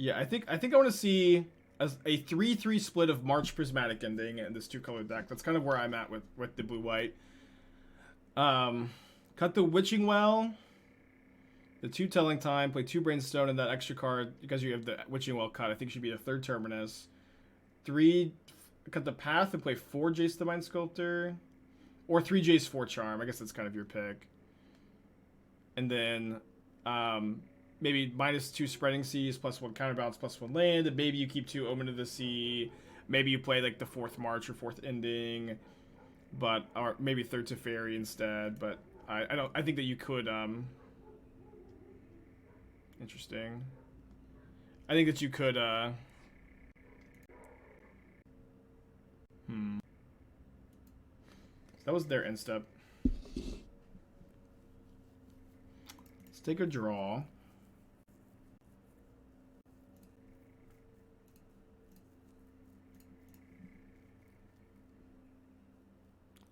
Yeah, I think I want to see a 3/3 split of March Prismatic Ending and this 2-color deck. That's kind of where I'm at with the blue-white. Cut the Witching Well, the 2 Telling Time, play 2 Brainstone, and that extra card, because you have the Witching Well cut, I think should be the 3rd Terminus. 3, cut the Path and play 4 Jace the Mind Sculptor, or 3 Jace 4 Charm. I guess that's kind of your pick. And then, maybe -2 Spreading Seas, +1 Counterbalance, +1 land, and maybe you keep 2 Omen of the Sea. Maybe you play like the 4th March or 4th Ending, or maybe 3rd Teferi instead. But I think that you could. Interesting. I think that you could. That was their end step. Let's take a draw.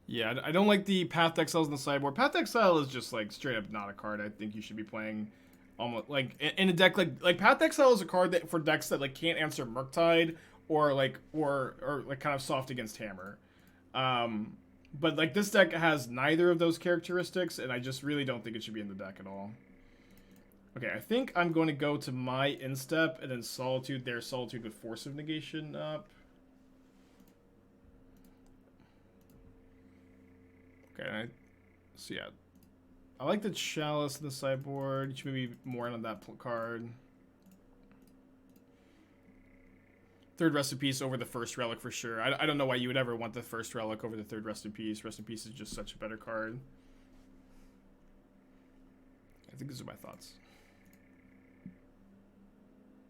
Yeah, I don't like the Path to Exile in the sideboard. Path to Exile is just like straight up not a card I think you should be playing almost like in a deck like Path Exile is a card that for decks that like can't answer Murktide or like kind of soft against Hammer. But like this deck has neither of those characteristics, and I just really don't think it should be in the deck at all. Okay, I think I'm going to go to my Instep and then Solitude there. Solitude with Force of Negation up. Okay, so yeah. I like the Chalice in the sideboard. You should maybe more on that card. Third Rest in Peace over the first Relic for sure. I don't know why you would ever want the first Relic over the third Rest in Peace. Rest in Peace is just such a better card. I think these are my thoughts.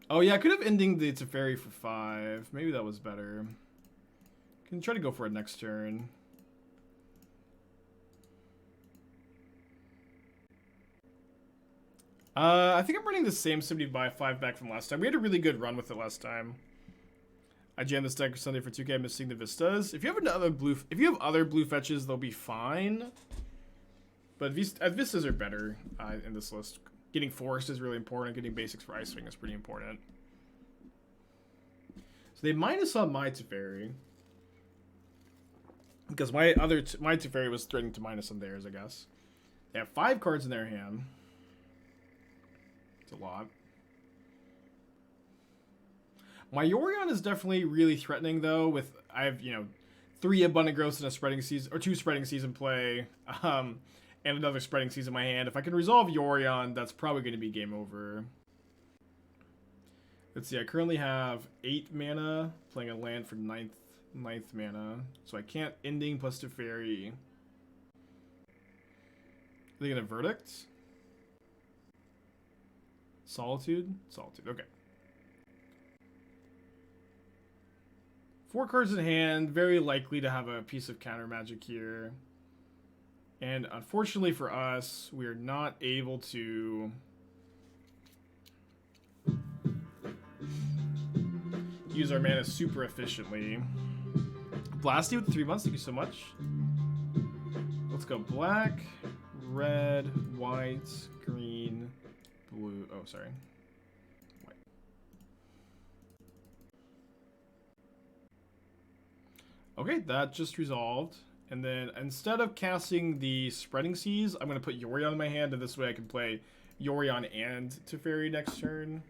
Oh yeah, I could have ending the Teferi for 5. Maybe that was better. Can try to go for it next turn. I think I'm running the same 75 back from last time. We had a really good run with it last time. I jammed this deck for Sunday for 2K. I'm missing the Vistas. If you have other blue fetches, they'll be fine. But Vistas are better in this list. Getting Forest is really important. Getting basics for Ice-Fang is pretty important. So they minus on my Teferi. Because my Teferi was threatening to minus on theirs, I guess. They have 5 cards in their hand. It's a lot. My Yorion is definitely really threatening, though. I have 3 Abundant Growths in a spreading season, or 2 spreading season play, and another spreading season in my hand. If I can resolve Yorion, that's probably going to be game over. Let's see. I currently have 8 mana, playing a land for 9th mana, so I can't ending plus Teferi. Are they going to Verdict? Solitude? Solitude, okay. 4 cards in hand, very likely to have a piece of counter magic here. And unfortunately for us, we are not able to use our mana super efficiently. Blasty with 3 months, thank you so much. Let's go black, red, white, green, blue. Oh, sorry. White. Okay, that just resolved. And then instead of casting the Spreading Seas, I'm going to put Yorion in my hand, and this way I can play Yorion and Teferi next turn.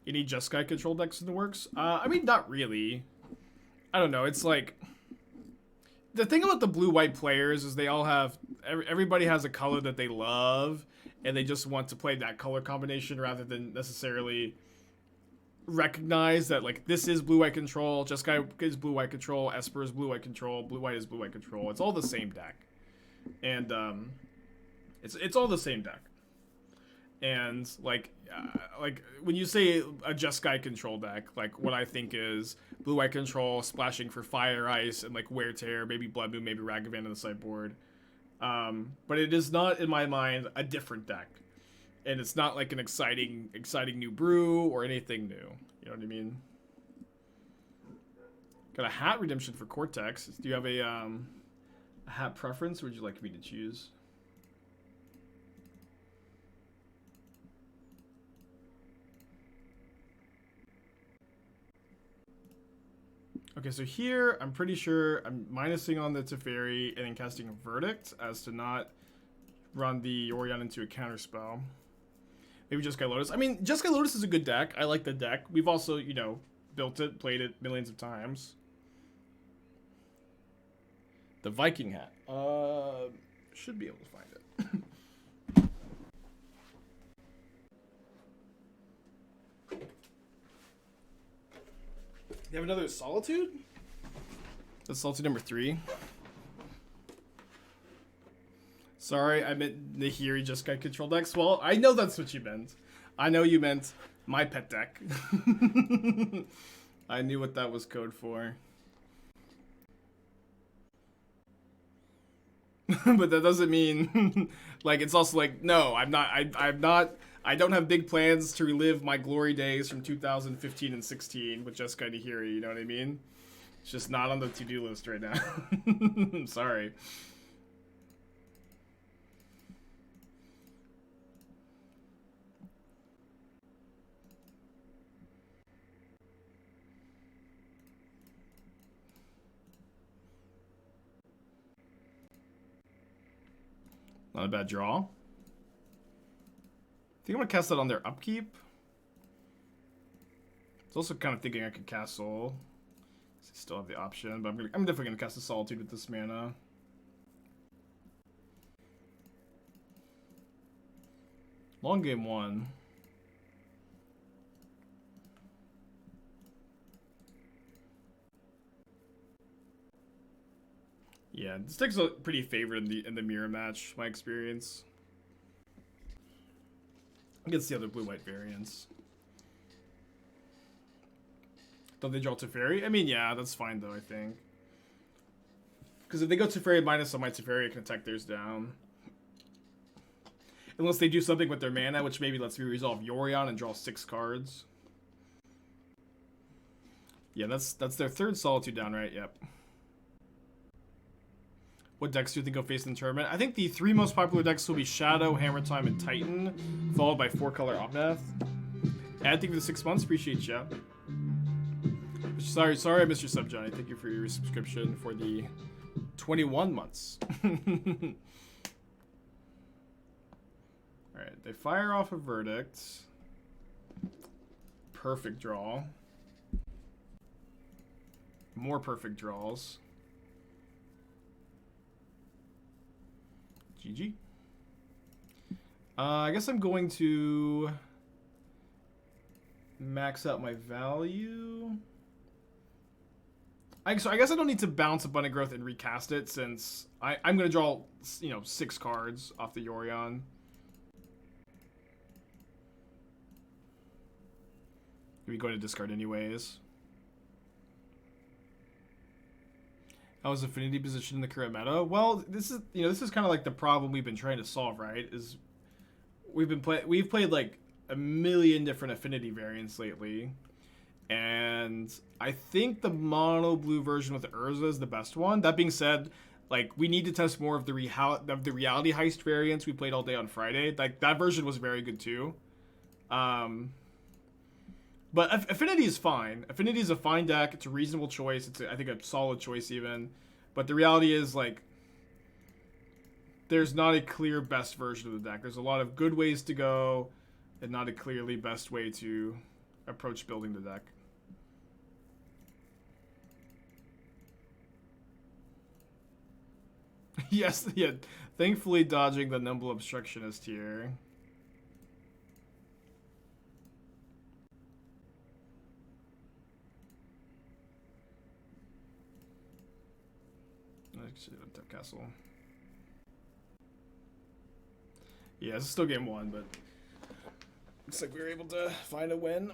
Any Jeskai control decks in the works? I mean, not really. I don't know. It's like... The thing about the blue-white players is they all have... Everybody has a color that they love, and they just want to play that color combination rather than necessarily recognize that, like, this is blue-white control, Jeskai is blue-white control, Esper is blue-white control, blue-white is blue-white control. It's all the same deck. And, it's all the same deck. And, like when you say a Jeskai control deck, like, what I think is blue-white control, splashing for Fire, Ice, and, like, Wear Tear, maybe Blood Moon, maybe Ragavan on the sideboard. But it is not, in my mind, a different deck. And it's not like an exciting new brew or anything new. You know what I mean? Got a hat redemption for Cortex. Do you have a hat preference, or would you like me to choose? Okay, so here, I'm pretty sure I'm minusing on the Teferi and then casting a Verdict as to not run the Yorion into a counterspell. Maybe Jeskai Lotus. I mean, Jeskai Lotus is a good deck. I like the deck. We've also, built it, played it millions of times. The Viking hat. Should be able to find it. You have another Solitude? That's Solitude number 3. Sorry, I meant Nahiri Jeskai control decks. Well, I know that's what you meant. I know you meant my pet deck. I knew what that was code for. But that doesn't mean like it's also like no, I'm not I don't have big plans to relive my glory days from 2015 and 16 with Jeskai Nahiri, you know what I mean? It's just not on the to-do list right now. I'm sorry. Not a bad draw. I think I'm gonna cast that on their upkeep. It's also kind of thinking I could castle. Still have the option, but I'm definitely gonna cast a Solitude with this mana. Long game 1. Yeah, this deck's pretty favored in the mirror match, my experience. Against the other blue-white variants. Don't they draw Teferi? I mean, yeah, that's fine though, I think. Because if they go Teferi minus on my Teferi, I can attack theirs down. Unless they do something with their mana, which maybe lets me resolve Yorion and draw 6 cards. Yeah, that's their third Solitude down, right? Yep. What decks do you think will face in the tournament? I think the 3 most popular decks will be Shadow, Hammer Time, and Titan, followed by 4-color Omnath. And thank you for the 6 months. Appreciate ya. Sorry I missed your sub, Johnny. Thank you for your subscription for the 21 months. Alright, they fire off a Verdict. Perfect draw. More perfect draws. GG. I guess I'm going to max out my value. So I guess I don't need to bounce Abundant Growth and recast it, since I'm going to draw, 6 cards off the Yorion. We're going to discard anyways. How is Affinity positioned in the current meta? Well, this is kind of like the problem we've been trying to solve, right? Is we've played like a million different Affinity variants lately. And I think the mono blue version with the Urza is the best one. That being said, like, we need to test more of the reality heist variants we played all day on Friday. Like, that version was very good too. But Affinity is fine. Affinity is a fine deck. It's a reasonable choice. It's I think a solid choice even. But the reality is, like, there's not a clear best version of the deck. There's a lot of good ways to go, and not a clearly best way to approach building the deck. Yes, yeah. Thankfully dodging the Nimble Obstructionist here. Actually, tap Castle. Yeah, this is still game 1, but looks like we were able to find a win.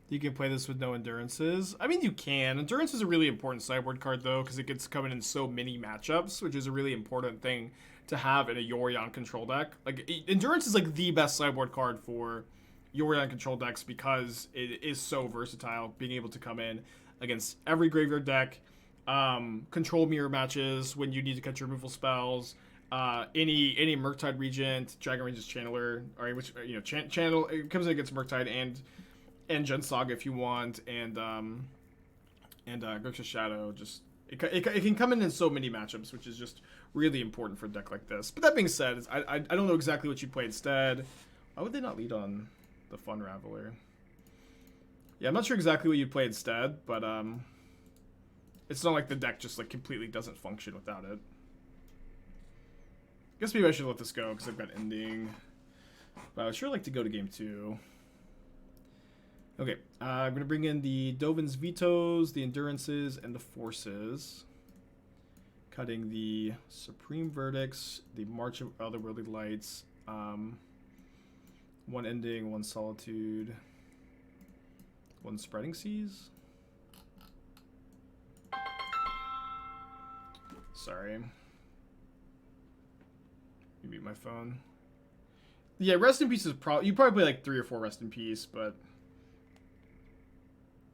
You can play this with no endurances. I mean, you can. Endurance is a really important sideboard card, though, because it gets coming in so many matchups, which is a really important thing to have in a Yorion control deck. Like, endurance is like the best sideboard card for Yorion control decks because it is so versatile, being able to come in against every graveyard deck, control mirror matches when you need to catch removal spells, any Murktide Regent, Dragon Range's Channeler, or which channel it comes in against Murktide and Gen Saga if you want, and Grixis Shadow. Just it can come in so many matchups, which is just really important for a deck like this. But that being said, I don't know exactly what you play instead. Why would they not lead on the Fun Raveler? Yeah, I'm not sure exactly what you'd play instead, but it's not like the deck just like completely doesn't function without it. I guess maybe I should let this go because I've got ending. But I would sure like to go to game 2. Okay, I'm going to bring in the Dovin's Vetoes, the Endurances, and the Forces. Cutting the Supreme Verdicts, the March of Otherworldly Lights, 1 Ending, 1 Solitude, 1 Spreading Seas. Sorry. You mute my phone. Yeah, Rest in Peace is you probably play like 3 or 4 Rest in Peace, but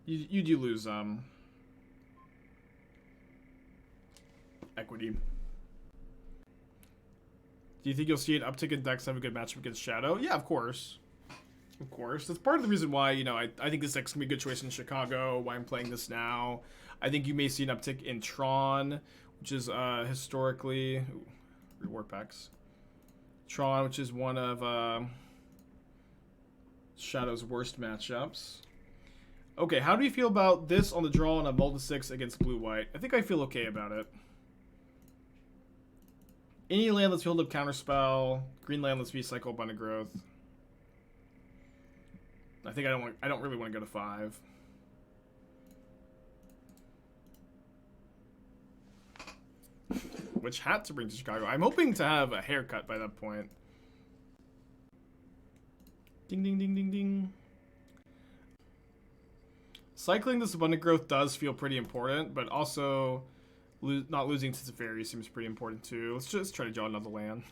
you do lose equity. Do you think you'll see an uptick in decks that have a good matchup against Shadow? Yeah, of course. Of course. That's part of the reason why, you know, I think this deck's going to be a good choice in Chicago, why I'm playing this now. I think you may see an uptick in Tron, which is historically... Ooh, reward packs. Tron, which is one of Shadow's worst matchups. Okay, how do you feel about this on the draw on a multi-6 against blue-white? I think I feel okay about it. Any land lets me hold up Counterspell. Green land lets me cycle Abundant Growth. I think I don't really want to go to 5. Which hat to bring to Chicago? I'm hoping to have a haircut by that point. Ding ding ding ding ding. Cycling this Abundant Growth does feel pretty important, but also not losing to Teferi seems pretty important too. Let's just try to draw another land.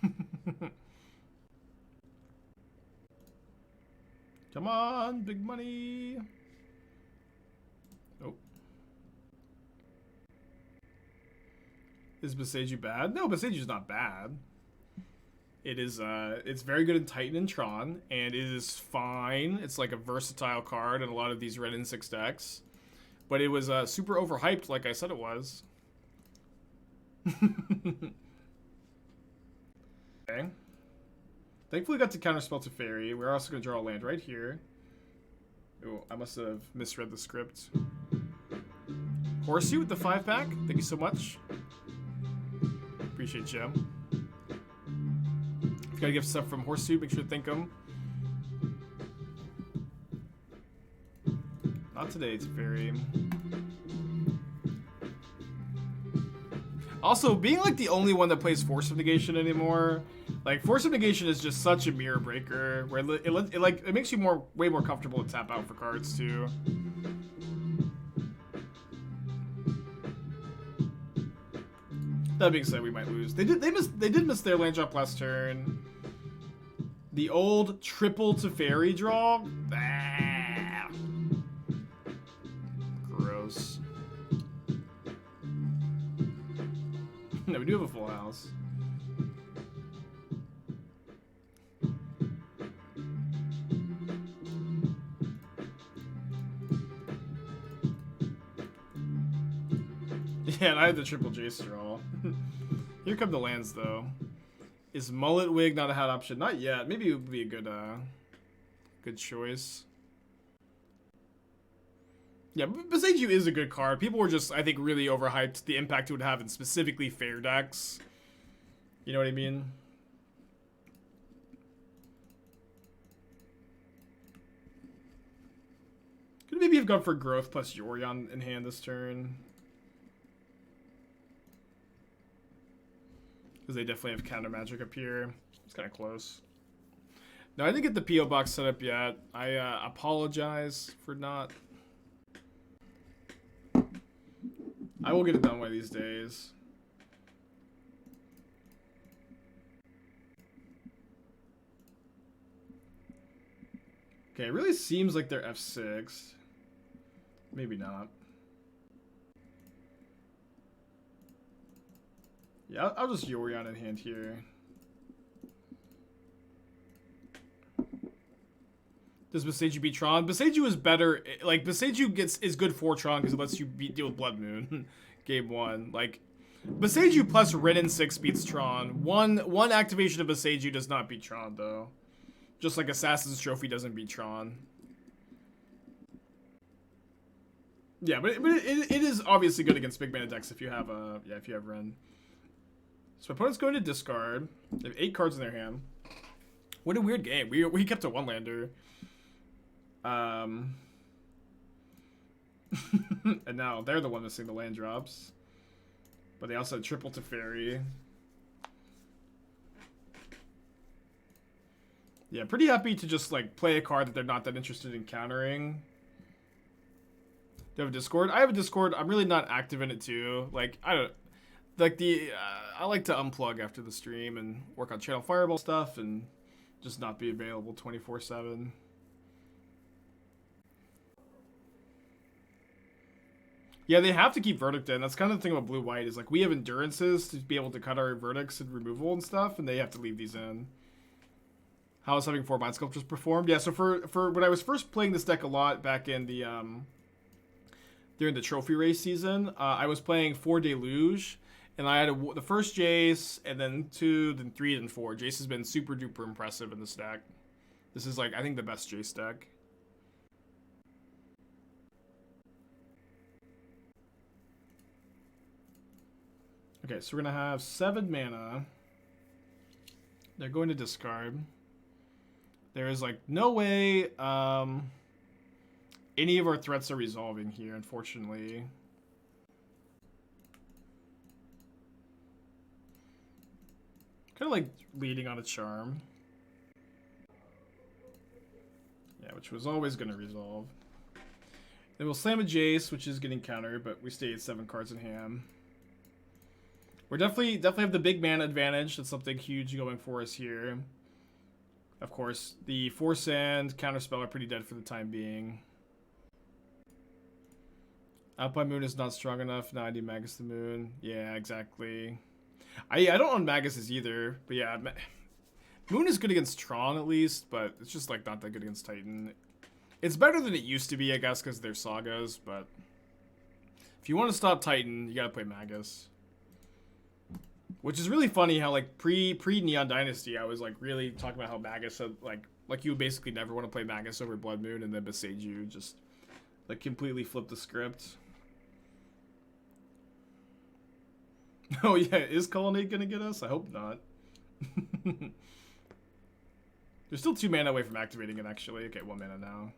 Come on, big money. Oh. Is Boseiju bad? No, Boseiju not bad. It is, it's very good in Titan and Tron, and it is fine. It's like a versatile card in a lot of these red and 6 decks. But it was super overhyped, like I said it was. Okay. Thankfully, we got to Counterspell Teferi. We're also going to draw a land right here. Oh, I must have misread the script. Horsey with the 5-pack. Thank you so much. Appreciate you. If you gotta get stuff from Horsey, make sure to thank him. Not today, Teferi. Also, being like the only one that plays Force of Negation anymore, like Force of Negation is just such a mirror breaker where it makes you way more comfortable to tap out for cards too. That being said, we might lose. They did miss their land drop last turn. The old triple Teferi draw. Ah. Gross. No, we do have a full house. Yeah, and I had the triple Jace draw. Here come the lands, though. Is Mullet Wig not a hat option? Not yet. Maybe it would be a good choice. Yeah, Boseiju is a good card. People were just, I think, really overhyped the impact it would have in specifically fair decks. You know what I mean? Could maybe have gone for Growth plus Yorion in hand this turn. Because they definitely have counter magic up here. It's kind of close. No, I didn't get the P.O. box set up yet. I apologize for not. I will get it done one of these days. Okay, it really seems like they're F6. Maybe not. Yeah, I'll just Yorion in hand here. Does Boseiju beat Tron? Boseiju is better. Like, Boseiju is good for Tron because it lets you deal with Blood Moon. Game 1. Like, Boseiju plus Red and 6 beats Tron. One activation of Boseiju does not beat Tron, though. Just like Assassin's Trophy doesn't beat Tron. Yeah, but it is obviously good against big mana decks if you have Ren. So opponent's going to discard. They have 8 cards in their hand. What a weird game. We kept a 1-lander. And now they're the one missing the land drops. But they also had triple Teferi. Yeah, pretty happy to just like play a card that they're not that interested in countering. Do you have a Discord? I have a Discord. I'm really not active in it too. Like, I don't... Like I like to unplug after the stream and work on Channel Fireball stuff and just not be available 24/7. Yeah, they have to keep Verdict in. That's kind of the thing about blue-white is like we have endurances to be able to cut our verdicts and removal and stuff, and they have to leave these in. How is having 4 Mind Sculptors performed? Yeah, so for when I was first playing this deck a lot back in the during the trophy race season, I was playing 4 Deluge, and I had the first Jace, and then 2, then 3, then 4. Jace has been super duper impressive in this deck. This is like I think the best Jace deck. Okay, so we're gonna have 7 mana. They're going to discard. There is like no way any of our threats are resolving here, unfortunately. Kind of like leading on a charm. Yeah, which was always going to resolve. Then we'll slam a Jace, which is getting countered, but we stay at 7 cards in hand. We're definitely have the big mana advantage. That's something huge going for us here. Of course, the Force and Counterspell are pretty dead for the time being. Up by Moon is not strong enough. Now I need Magus the Moon. Yeah, exactly. I don't own Maguses either, but yeah, Moon is good against Tron at least, but it's just like not that good against Titan. It's better than it used to be, I guess, because they're sagas, but if you want to stop Titan, you gotta play Magus. Which is really funny how like pre Neon Dynasty, I was like really talking about how Magus had, like you would basically never want to play Magus over Blood Moon, and then Beseiju just like completely flipped the script. Oh yeah, is Colonnade gonna get us? I hope not. There's still 2 mana away from activating it actually. Okay, 1 mana now.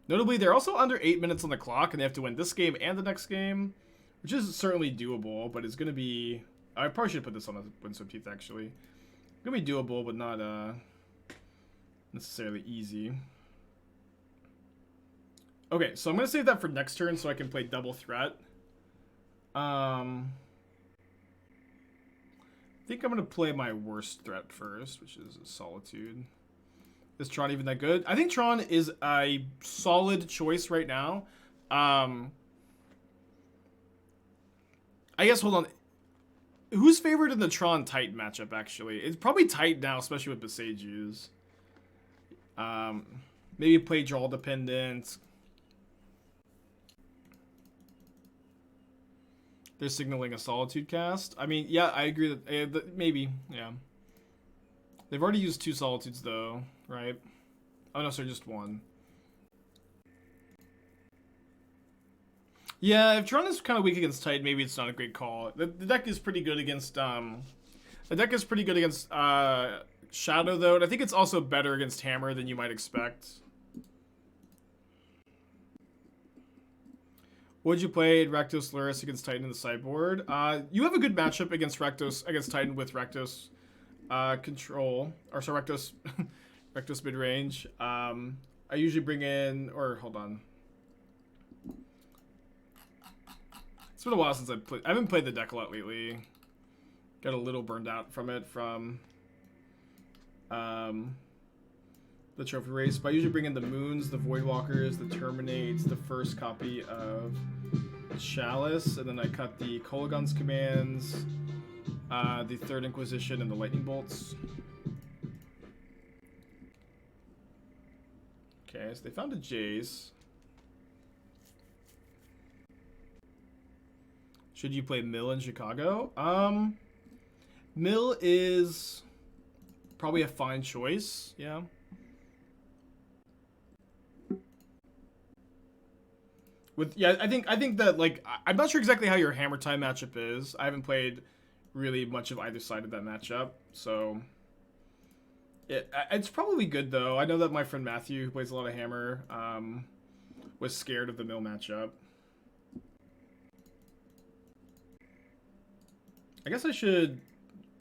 Notably, they're also under 8 minutes on the clock, and they have to win this game and the next game. Which is certainly doable, but it's going to be... I probably should put this on a Windswept Heath, actually. It's going to be doable, but not necessarily easy. Okay, so I'm going to save that for next turn so I can play double threat. I think I'm going to play my worst threat first, which is Solitude. Is Tron even that good? I think Tron is a solid choice right now. I guess, hold on. Who's favored in the Tron Titan matchup, actually? It's probably Titan now, especially with Beseju's. Maybe play draw dependent. They're signaling a Solitude cast. I mean, yeah, I agree that maybe, yeah. They've already used 2 Solitudes, though, right? Oh, no, sorry, just 1. Yeah, if Tron is kind of weak against Titan, maybe it's not a great call. The deck is pretty good against Shadow though, and I think it's also better against Hammer than you might expect. Would you play Rakdos Luris against Titan in the sideboard? You have a good matchup against Titan with Rakdos control, or sorry, Rakdos Rakdos mid range. I usually bring in, or hold on. It's been a while since I haven't played the deck a lot lately. Got a little burned out from it from the trophy race. But I usually bring in the Moons, the Voidwalkers, the Terminates, the first copy of Chalice, and then I cut the Kolaghan's Commands, the Third Inquisition, and the Lightning Bolts. Okay, so they found a Jace. Should you play Mill in Chicago? Mill is probably a fine choice, yeah. I think that, like, I'm not sure exactly how your Hammer Time matchup is. I haven't played really much of either side of that matchup, so it's probably good though. I know that my friend Matthew, who plays a lot of Hammer, was scared of the Mill matchup. I guess I should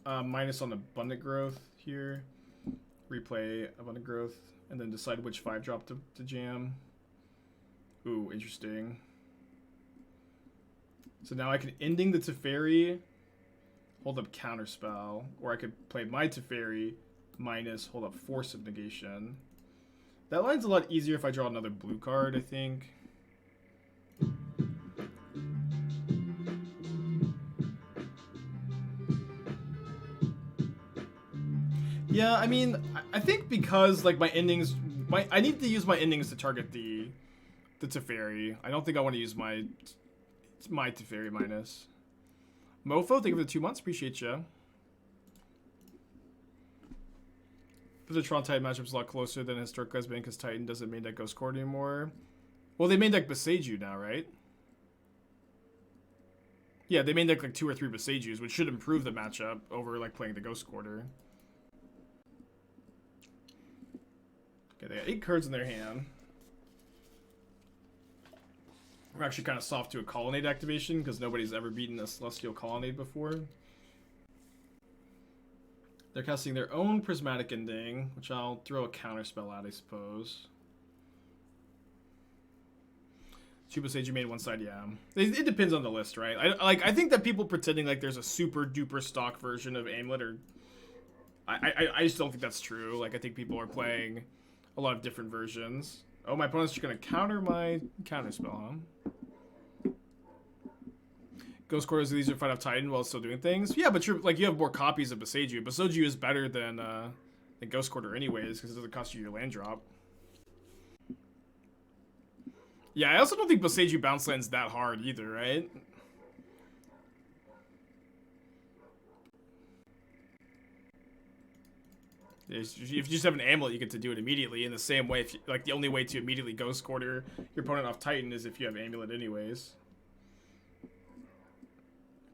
minus on Abundant Growth here, replay Abundant Growth, and then decide which 5-drop to jam. Ooh, interesting. So now I can ending the Teferi, hold up Counterspell, or I could play my Teferi minus hold up Force of Negation. That line's a lot easier if I draw another blue card, I think. Yeah, I mean, I think because like my endings, I need to use my endings to target the Teferi. I don't think I want to use my Teferi minus. Mofo, thank you for the 2 months. Appreciate you. The Tron Titan matchup's a lot closer than historically has been because Titan doesn't main deck Ghost Court anymore. Well, they main deck Boseiju now, right? Yeah, they main deck like 2 or 3 Boseijus, which should improve the matchup over like playing the Ghost Quarter. Okay, they got 8 cards in their hand. We're actually kind of soft to a Colonnade activation because nobody's ever beaten a Celestial Colonnade before. They're casting their own Prismatic Ending, which I'll throw a Counterspell at, I suppose. 2 Boseiju made one side, yeah. It depends on the list, right? I think that people pretending like there's a super duper stock version of Amulet or I just don't think that's true. Like I think people are playing a lot of different versions. Oh, my opponent's just gonna counter my Counterspell, huh? Ghost Quarter is easier to fight off Titan while still doing things. Yeah, but you're like you have more copies of Boseiju. Boseiju is better than Ghost Quarter anyways because it doesn't cost you your land drop. Yeah, I also don't think Boseiju bounce lands that hard either, right? If you just have an Amulet, you get to do it immediately. In the same way, if you, like the only way to immediately Ghost Quarter your opponent off Titan is if you have Amulet anyways.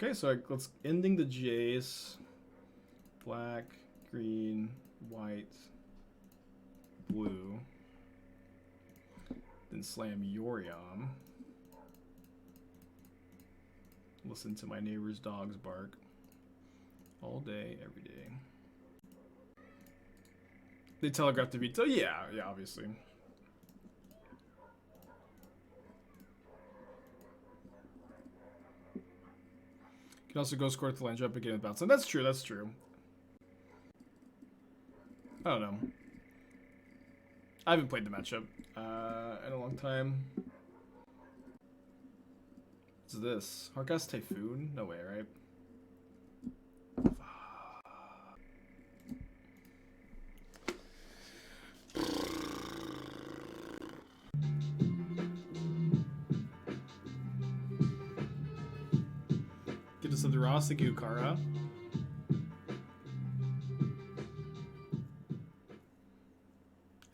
Okay, so let's ending the Jace. Black, green, white, blue. Then slam Yorion. Listen to my neighbor's dogs bark. All day, every day. They telegraphed the veto? Yeah, obviously. You can also go score to land drop again with bounce. And that's true, that's true. I don't know. I haven't played the matchup in a long time. What's this? Hardcast Typhoon? No way, right? Get us the Ross, the Gukara.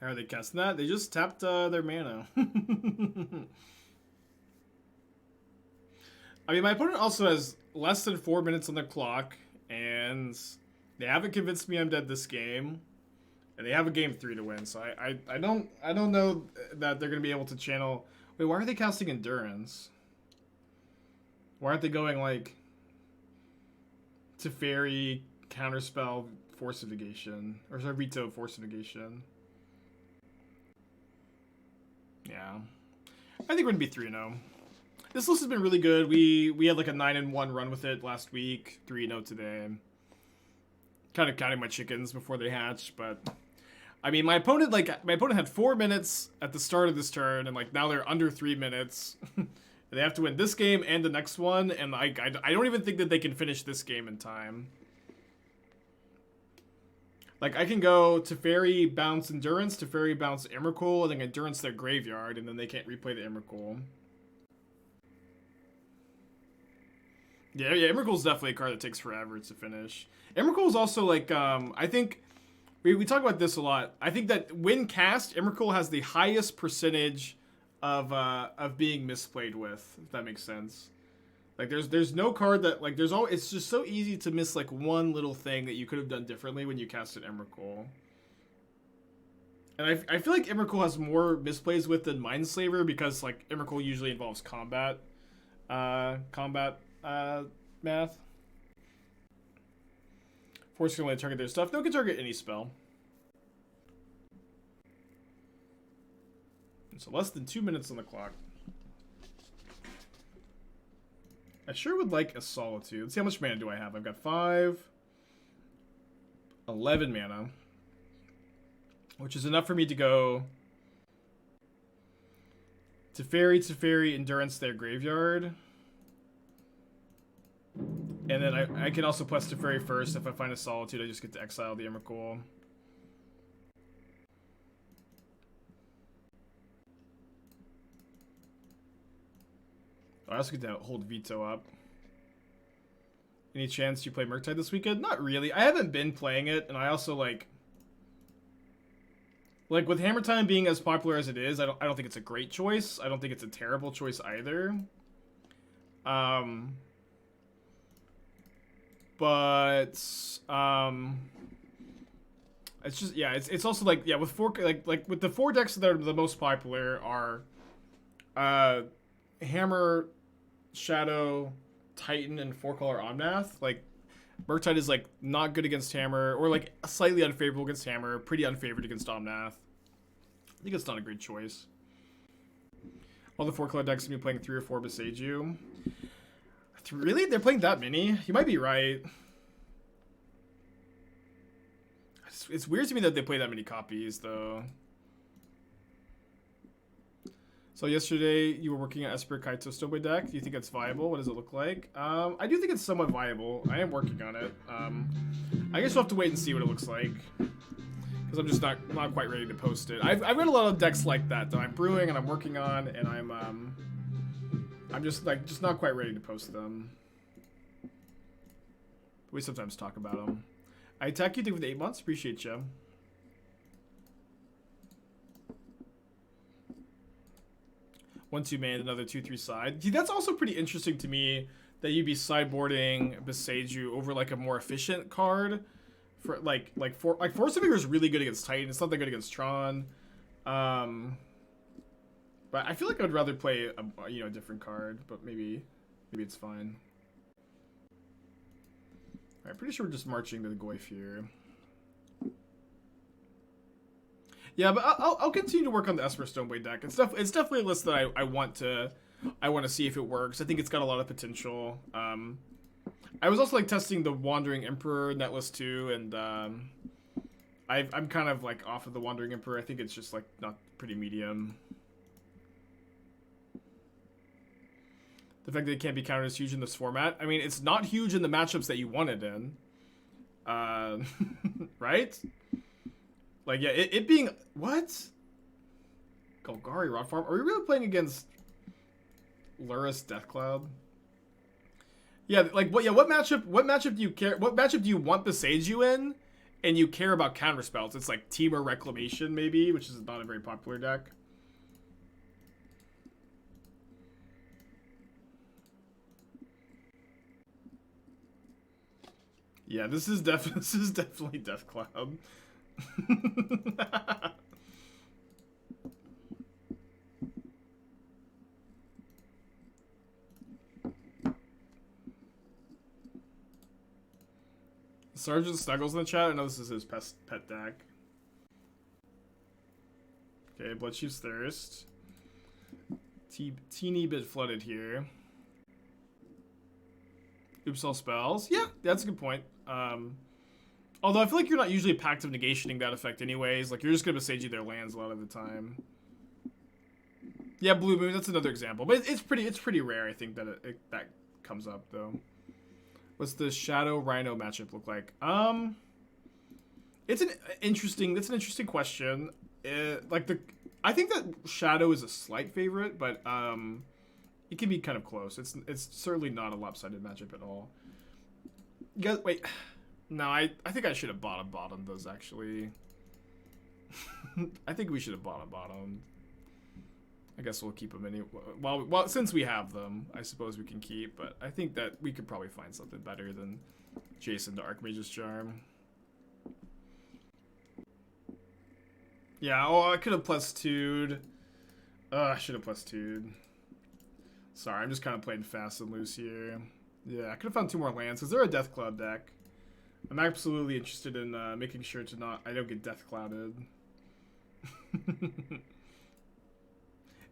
How are they casting that? They just tapped their mana. I mean, my opponent also has less than 4 minutes on the clock, and they haven't convinced me I'm dead this game, and they have a game 3 to win. So I don't know that they're gonna be able to channel. Wait, why are they casting Endurance? Why aren't they going like Teferi, Counterspell, Force of Negation, or sorry, Veto, Force of Negation? Yeah, I think we're gonna be 3-0. This list has been really good. We had like a 9-1 run with it last week, 3-0 today. Kind of counting my chickens before they hatch, but I mean, my opponent had 4 minutes at the start of this turn, and like now they're under 3 minutes. They have to win this game and the next one, and I don't even think that they can finish this game in time. Like, I can go Teferi, bounce Endurance, Teferi, bounce Emrakul, and then Endurance their graveyard, and then they can't replay the Emrakul. Yeah, Emrakul's definitely a card that takes forever to finish. Emrakul's also, like, I think, we talk about this a lot. I think that when cast, Emrakul has the highest percentage of being misplayed with, if that makes sense. Like, there's no card that, like, it's just so easy to miss, like, one little thing that you could have done differently when you casted Emrakul. And I feel like Emrakul has more misplays with than Mindslaver because, like, Emrakul usually involves combat math. Force can only target their stuff. No, it can target any spell. And so less than 2 minutes on the clock. I sure would like a Solitude. Let's see how much mana do I have. I've got 11 mana. Which is enough for me to go Teferi, Endurance their graveyard. And then I can also plus Teferi first. If I find a Solitude, I just get to exile the Emrakul. I also get to hold Veto up. Any chance you play Murktide this weekend? Not really. I haven't been playing it, and I also like with Hammer Time being as popular as it is, I don't think it's a great choice. I don't think it's a terrible choice either. But it's just it's also like with four with the four decks that are the most popular are Hammer, Shadow, Titan, and 4-color Omnath. Like Murktide is like not good against Hammer, or like slightly unfavorable against Hammer, pretty unfavored against Omnath. I think it's not a great choice. All the 4-color decks can be playing 3 or 4 Boseiju. Really? They're playing that many? You might be right. It's weird to me that they play that many copies, though. So yesterday, you were working on Esper Kaito Stowaway deck. Do you think it's viable? What does it look like? I do think it's somewhat viable. I am working on it. I guess we'll have to wait and see what it looks like. Because I'm just not quite ready to post it. I've got a lot of decks like that I'm brewing and I'm working on, and I'm just not quite ready to post them. We sometimes talk about them. I attack you for the 8 months. Appreciate you. One 2-man, another 2/3 side. That's also pretty interesting to me that you'd be sideboarding Boseiju over like a more efficient card. For Force of Negation is really good against Titan. It's not that good against Tron. But I feel like I'd rather play a different card. But maybe it's fine. Alright, pretty sure we're just marching to the Goyf here. Yeah, but I'll continue to work on the Esper Stoneway deck. It's definitely a list that I want to see if it works. I think it's got a lot of potential. I was also like testing the Wandering Emperor netlist too, and I'm kind of like off of the Wandering Emperor. I think it's just like not pretty medium. The fact that it can't be countered is huge in this format. I mean, it's not huge in the matchups that you want it in. Right? Like, yeah, it being... What? Golgari Rod Farm? Are we really playing against Luris Deathcloud? Yeah, like, what matchup do you care... What matchup do you want Boseiju in? And you care about counterspells? It's like Temur Reclamation, maybe, which is not a very popular deck. Yeah, this is definitely Deathcloud. Sergeant Snuggles in the chat. I know this is his pet deck. Okay, Bloodchief's Thirst. Teeny bit flooded here. Oops, all spells. Yeah, that's a good point. Although I feel like you're not usually packed of negationing that effect anyways. Like, you're just going to Boseiju their lands a lot of the time. Yeah, Blue Moon, that's another example. But it's pretty rare, I think, that that comes up, though. What's the Shadow Rhino matchup look like? That's an interesting question. I think that Shadow is a slight favorite, but it can be kind of close. It's certainly not a lopsided matchup at all. You guys, wait. No, I think I should have bottomed those, actually. I think we should have bottomed. I guess we'll keep them anyway. Well, since we have them, I suppose we can keep. But I think that we could probably find something better than Jason to Archmage's Charm. Yeah, I could have plus 2'd. I should have plus 2'd. Sorry, I'm just kind of playing fast and loose here. Yeah, I could have found 2 more lands, because they're a Deathcloud deck. I'm absolutely interested in making sure I don't get Deathclouded.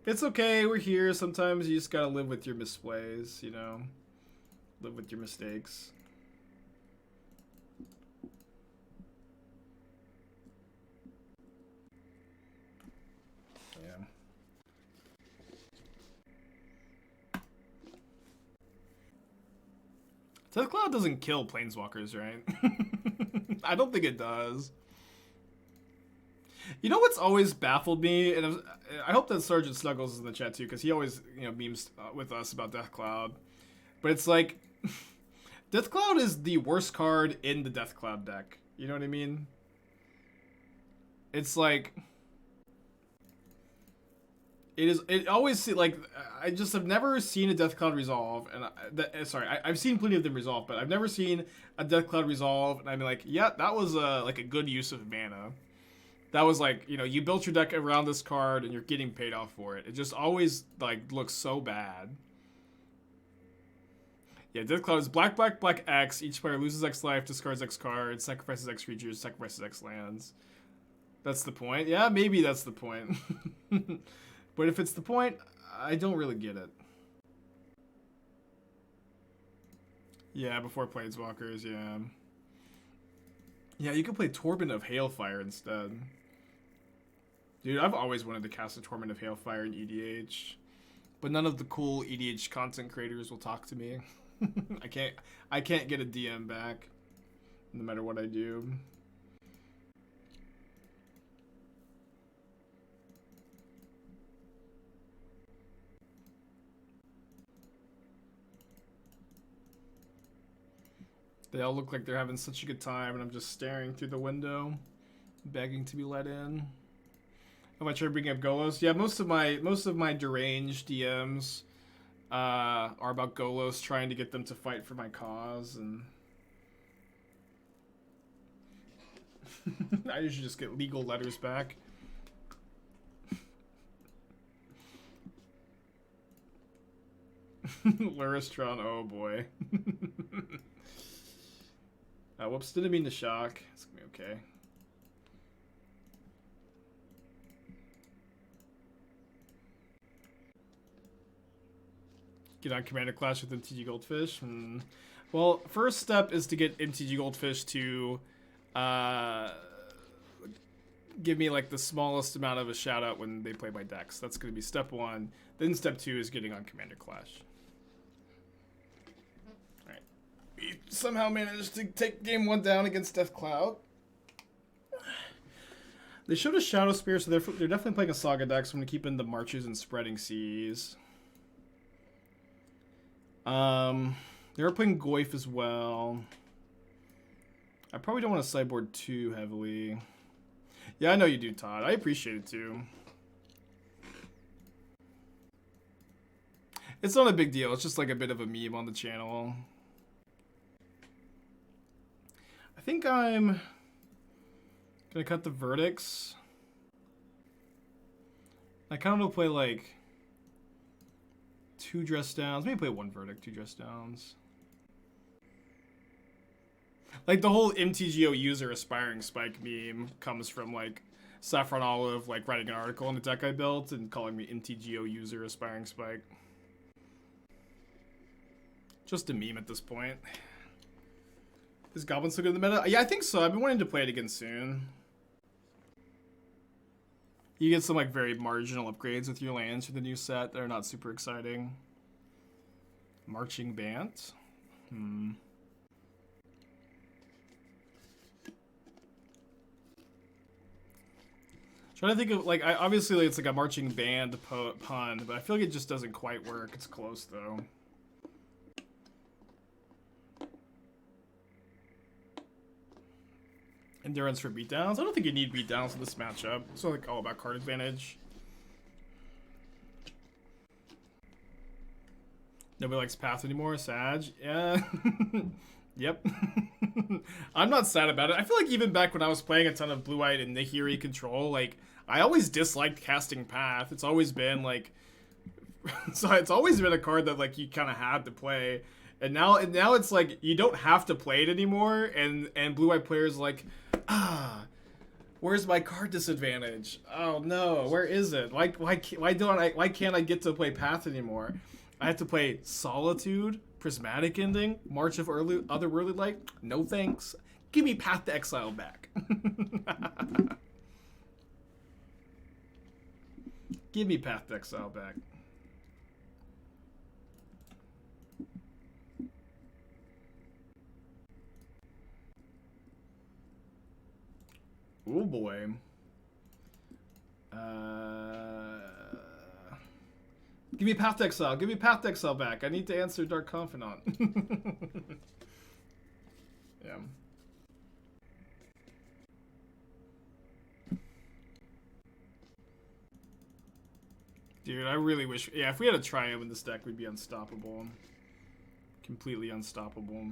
It's okay, we're here. Sometimes you just gotta live with your misplays, you know? Live with your mistakes. Yeah. Death Cloud doesn't kill planeswalkers, right? I don't think it does. You know what's always baffled me, and I hope that Sergeant Snuggles is in the chat too, because he always, you know, memes with us about Death Cloud. But it's like, Death Cloud is the worst card in the Death Cloud deck. You know what I mean? It's like, it always, like, I just have never seen a Death Cloud resolve, and sorry, I've seen plenty of them resolve, but I've never seen a Death Cloud resolve, and I'm like, yeah, that was like a good use of mana. That was like, you know, you built your deck around this card and you're getting paid off for it. It just always, like, looks so bad. Yeah, Death Cloud is black, black, black, X. Each player loses X life, discards X cards, sacrifices X creatures, sacrifices X lands. That's the point? Yeah, maybe that's the point. But if it's the point, I don't really get it. Yeah, before Planeswalkers, yeah. Yeah, you could play Torment of Hailfire instead. Dude, I've always wanted to cast a Torment of Hailfire in EDH. But none of the cool EDH content creators will talk to me. I can't get a DM back. No matter what I do. They all look like they're having such a good time, and I'm just staring through the window, begging to be let in. How about you bringing up Golos? Yeah, most of my deranged DMs are about Golos, trying to get them to fight for my cause, and I usually just get legal letters back. Luristron, oh boy. Whoops, didn't mean to shock. It's gonna be okay. Get on Commander Clash with MTG Goldfish. Well, first step is to get MTG Goldfish to give me like the smallest amount of a shout out when they play my decks. That's gonna be step one. Then step two is getting on Commander Clash. Alright. We somehow managed to take game one down against Death Cloud. They showed a Shadow Spear, so they're definitely playing a Saga deck, so I'm gonna keep in the Marches and Spreading Seas. They were playing Goyf as well. I probably don't want to sideboard too heavily. Yeah, I know you do, Todd. I appreciate it too. It's not a big deal. It's just like a bit of a meme on the channel. I think I'm gonna cut the verdicts. I kind of want to play like 2 dress downs. Maybe play 1 verdict, 2 dress downs. Like the whole MTGO user aspiring spike meme comes from like Saffron Olive like writing an article on the deck I built and calling me MTGO user aspiring spike. Just a meme at this point. Is Goblin still good in the meta? Yeah, I think so. I've been wanting to play it again soon. You get some like very marginal upgrades with your lands for the new set that are not super exciting. Marching Bant. Trying to think of like obviously it's like a marching band pun, but I feel like it just doesn't quite work. It's close though. Endurance for beatdowns? I don't think you need beatdowns in this matchup. It's like all about card advantage. Nobody likes Path anymore, Sag. Yeah. Yep. I'm not sad about it. I feel like even back when I was playing a ton of Blue-White and Nahiri Control, like, I always disliked casting Path. It's always been, like... so it's always been a card that, like, you kind of had to play. And now it's like, you don't have to play it anymore, and Blue-White players like, where's my card disadvantage? Oh no, where is it? Why can't I get to play Path anymore? I have to play Solitude, Prismatic Ending, March of Otherworldly Light. No thanks. Give me Path to Exile back. Give me Path to Exile back. Oh boy. Give me Path to Exile. Give me Path to Exile back. I need to answer Dark Confidant. Yeah. Dude, I really wish... Yeah, if we had a Triumph in this deck, we'd be unstoppable. Completely unstoppable.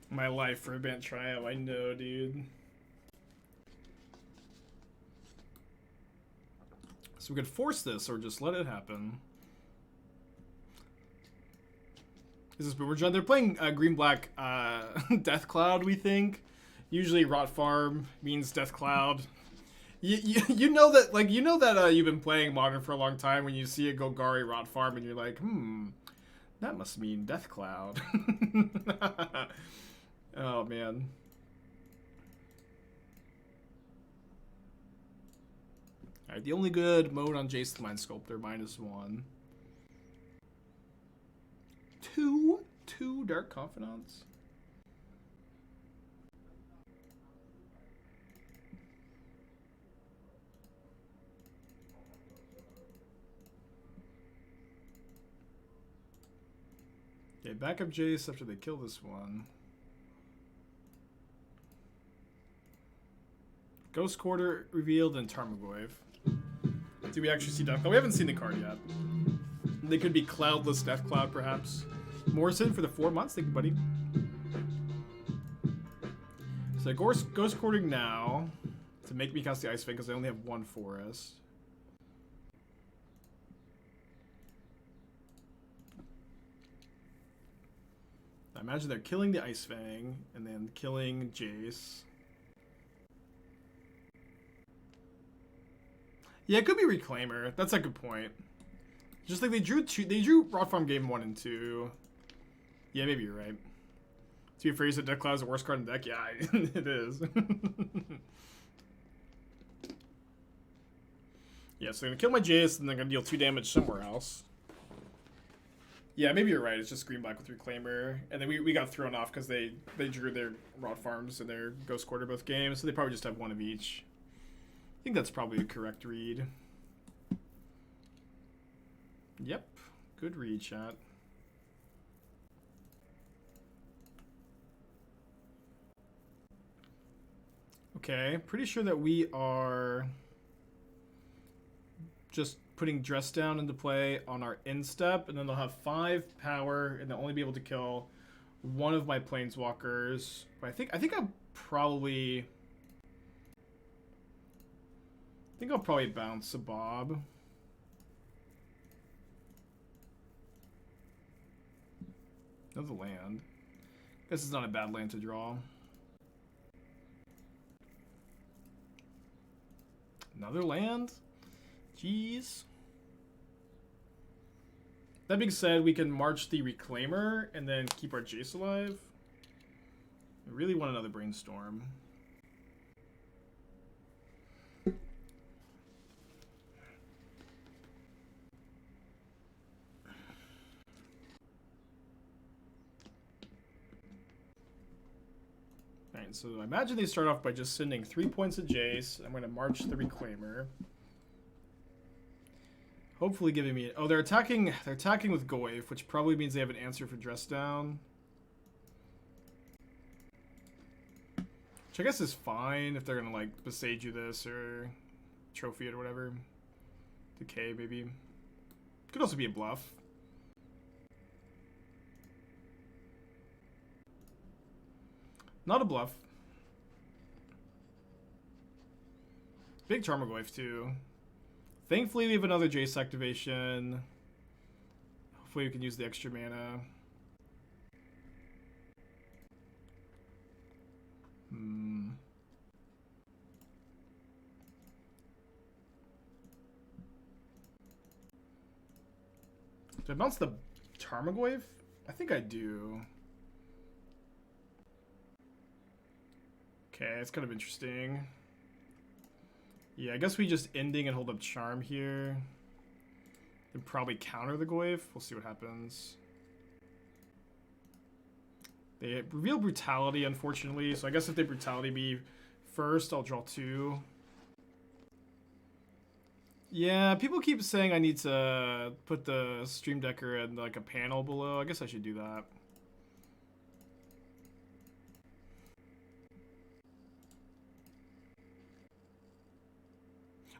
My life for a Bant Triumph, I know, dude. So we could force this or just let it happen. Is this Boomer John? They're playing green-black Death Cloud, we think. Usually Rot Farm means Death Cloud. You know that, like, you've been playing Modern for a long time when you see a Golgari Rot Farm and you're like, that must mean Death Cloud. Oh, man. Alright, the only good mode on Jace the Mind Sculptor, -1. Two Dark Confidants. Okay, back up Jace after they kill this one. Ghost Quarter revealed and Tarmogoyf. Do we actually see Death Cloud? We haven't seen the card yet. They could be Cloudless Death Cloud, perhaps. Morrison for the 4 months. Thank you, buddy. So Ghost Quartering now to make me cast the Ice-Fang because I only have 1 forest. I imagine they're killing the Ice-Fang and then killing Jace. Yeah, it could be Reclaimer. That's a good point. Just like they drew Rot Farm game 1 and 2. Yeah, maybe you're right. To be afraid that Death Cloud is the worst card in the deck? Yeah, it is. Yeah, so I'm gonna kill my Jace and then I'm gonna deal 2 damage somewhere else. Yeah, maybe you're right. It's just green black with Reclaimer. And then we got thrown off because they drew their Rot Farms and their Ghost Quarter both games, so they probably just have 1 of each. I think that's probably a correct read. Yep. Good read, chat. Okay, pretty sure that we are just putting Dress Down into play on our instep, and then they'll have 5 power, and they'll only be able to kill 1 of my Planeswalkers. But I think I'll probably bounce a Bob. Another land. Guess it's not a bad land to draw. Another land? Jeez. That being said, we can march the Reclaimer and then keep our Jace alive. I really want another Brainstorm. Alright, so I imagine they start off by just sending 3 points at Jace. I'm going to march the Reclaimer. Hopefully giving me... Oh, they're attacking with Goyf, which probably means they have an answer for Dress Down. Which I guess is fine if they're going to, like, Besage you this or Trophy it or whatever. Decay, maybe. Could also be a bluff. Not a bluff. Big Tarmogoyf, too. Thankfully, we have another Jace activation. Hopefully, we can use the extra mana. Do I bounce the Tarmogoyf? I think I do. Okay, it's kind of interesting. Yeah, I guess we just ending and hold up Charm here. And probably counter the Goyf. We'll see what happens. They reveal Brutality, unfortunately. So I guess if they Brutality me first, I'll draw 2. Yeah, people keep saying I need to put the Stream Decker in like a panel below. I guess I should do that.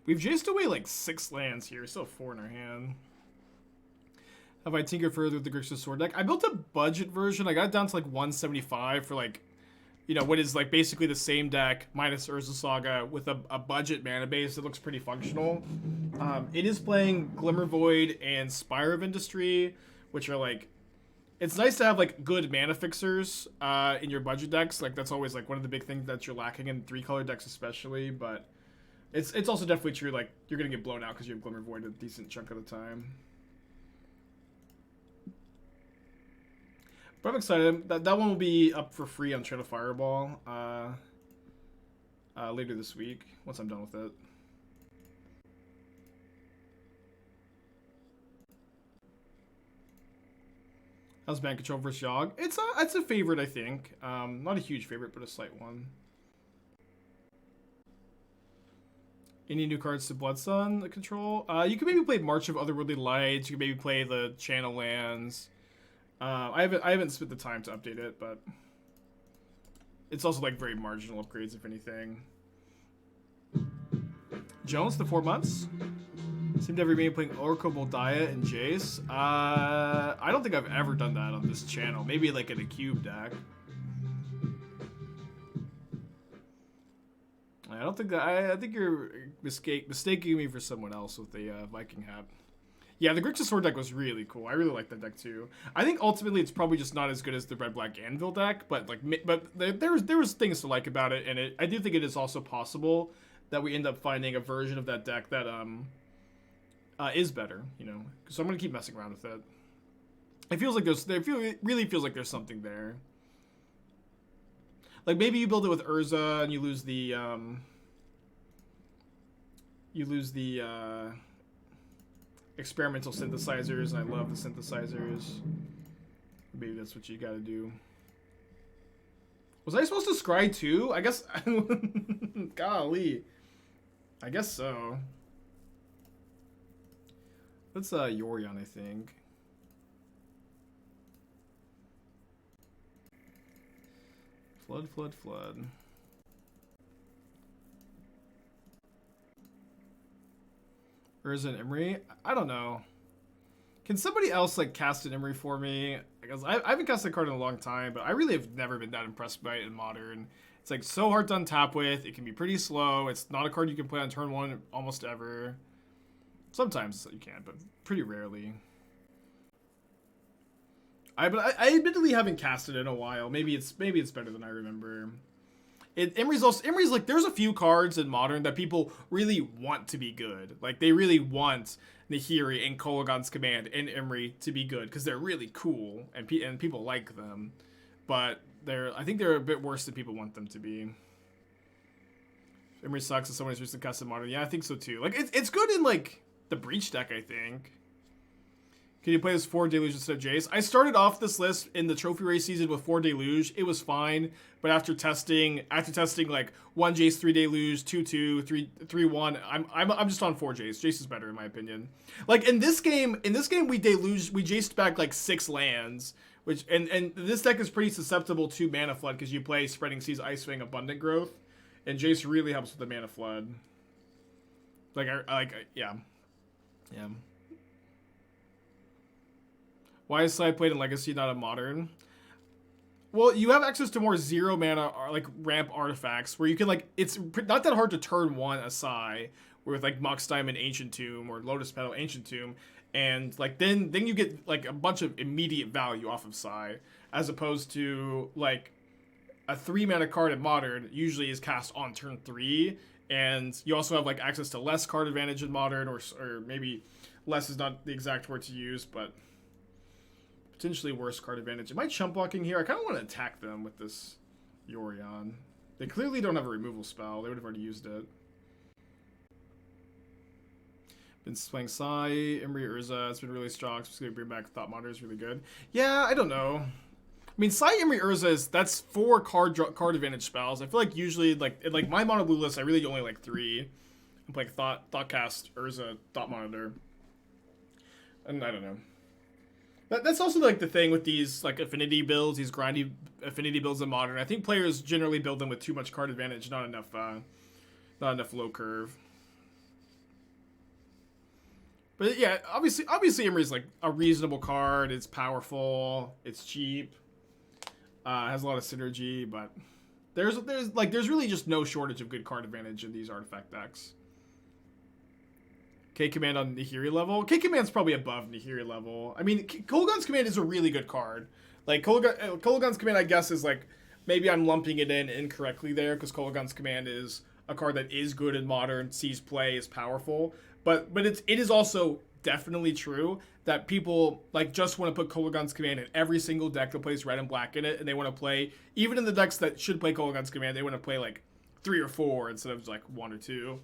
We've chased away like 6 lands here. Still 4 in our hand. Have I tinkered further with the Grixis Sword deck? I built a budget version. I got it down to like 175 for like, you know, what is like basically the same deck minus Urza Saga with a budget mana base that looks pretty functional. It is playing Glimmer Void and Spire of Industry, which are like, it's nice to have like good mana fixers in your budget decks. Like that's always like one of the big things that you're lacking in 3-color decks especially, but it's also definitely true like you're gonna get blown out because you have Glimmer Void a decent chunk of the time. But I'm excited. That one will be up for free on Channel Fireball later this week once I'm done with it. How's Bant Control versus Yogg? It's a favorite, I think. Not a huge favorite, but a slight one. Any new cards to Bloodsun control? You can maybe play March of Otherworldly Lights. You can maybe play the Channel Lands. I haven't spent the time to update it, but it's also like very marginal upgrades, if anything. Jones, the 4 months. Seemed to everybody playing Oracle, Moldiah, and Jace. I don't think I've ever done that on this channel. Maybe like in a cube deck. I don't think that. I think you're mistaking me for someone else with the Viking hat. Yeah, the Grixis Sword deck was really cool. I really like that deck too. I think ultimately it's probably just not as good as the Red Black Anvil deck, but like, there was things to like about it, and I do think it is also possible that we end up finding a version of that deck that is better, you know. So I'm gonna keep messing around with it. It feels like it really feels like there's something there. Like maybe you build it with Urza and you lose the experimental synthesizers, and I love the synthesizers. Maybe that's what you gotta do. Was I supposed to scry too? I guess. Golly. I guess so. That's Yorion, I think. Flood, flood, flood. Urza and Emery? I don't know. Can somebody else like cast an Emery for me? Because I haven't cast that card in a long time, but I really have never been that impressed by it in Modern. It's like so hard to untap with. It can be pretty slow. It's not a card you can play on turn 1 almost ever. Sometimes you can, but pretty rarely. I admittedly haven't cast it in a while. Maybe it's better than I remember. Emery's like, there's a few cards in Modern that people really want to be good. Like they really want Nahiri and Kolaghan's Command and Emery to be good because they're really cool and people like them. But I think they're a bit worse than people want them to be. Emery sucks as someone who's recently cast in Modern. Yeah, I think so too. Like it's good in like the Breach deck, I think. Can you play this 4 Deluge instead of Jace? I started off this list in the Trophy Race season with 4 Deluge. It was fine, but after testing like 1 Jace, 3 Deluge, 2/2, 3/1, I'm just on 4 Jace. Jace is better in my opinion. Like in this game we Jaced back like 6 lands, which and this deck is pretty susceptible to mana flood because you play Spreading Seas, Ice-Fang, Abundant Growth, and Jace really helps with the mana flood. Yeah. Why is Sideboard in Legacy not a Modern? Well, you have access to more 0 mana like ramp artifacts where you can like, it's not that hard to turn 1 a Sai with like Mox Diamond Ancient Tomb or Lotus Petal Ancient Tomb, and like then you get like a bunch of immediate value off of Sai, as opposed to like a 3 mana card in Modern usually is cast on turn 3, and you also have like access to less card advantage in Modern, or maybe less is not the exact word to use, but potentially worse card advantage. Am I chump blocking here? I kind of want to attack them with this Yorion. They clearly don't have a removal spell. They would have already used it. Been playing Sai, Imri Urza. It's been really strong. Specifically, bring back Thought Monitor is really good. Yeah, I don't know. I mean, Sai, Imri Urza that's 4 card advantage spells. I feel like usually like my mono blue list, I really only like 3. I'm playing Thoughtcast, Urza, Thought Monitor, and I don't know. That's also like the thing with these like affinity builds, these grindy affinity builds in Modern. I think players generally build them with too much card advantage, not enough low curve. But yeah, obviously Imri's like a reasonable card. It's powerful. It's cheap. Has a lot of synergy, but there's really just no shortage of good card advantage in these artifact decks. K-Command on Nahiri level. K-Command's probably above Nahiri level. I mean, Kolaghan's Command is a really good card. Like, Kolaghan's Command, I guess, is like, maybe I'm lumping it in incorrectly there, because Kolaghan's Command is a card that is good in Modern, sees play, is powerful. But it is also definitely true that people, like, just want to put Kolaghan's Command in every single deck that plays red and black in it, and they want to play, even in the decks that should play Kolaghan's Command, they want to play, like, 3 or 4 instead of, like, 1 or 2.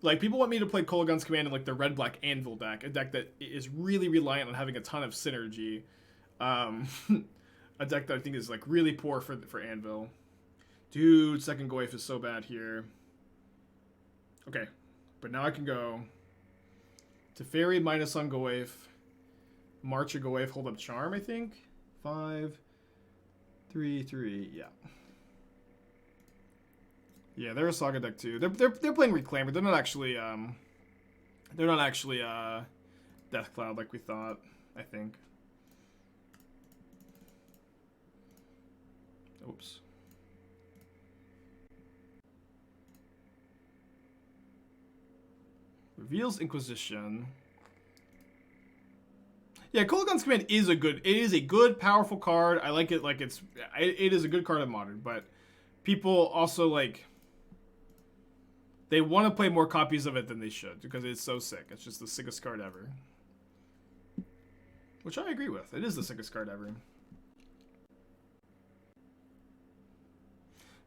Like, people want me to play Kolaghan's Command in, like, the red-black Anvil deck, a deck that is really reliant on having a ton of synergy. A deck that I think is, like, really poor for Anvil. Dude, second Goyf is so bad here. Okay, but now I can go Teferi minus on Goyf, March a Goyf, hold up Charm, I think? 5, 3, 3, yeah. Yeah, they're a Saga deck too. They're playing Reclaimer. They're not actually Death Cloud like we thought, I think. Oops. Reveals Inquisition. Yeah, Kolaghan's Command is a good, powerful card. I like it. Like it is a good card in Modern, but people also like. They want to play more copies of it than they should because it's so sick. It's just the sickest card ever. Which I agree with. It is the sickest card ever.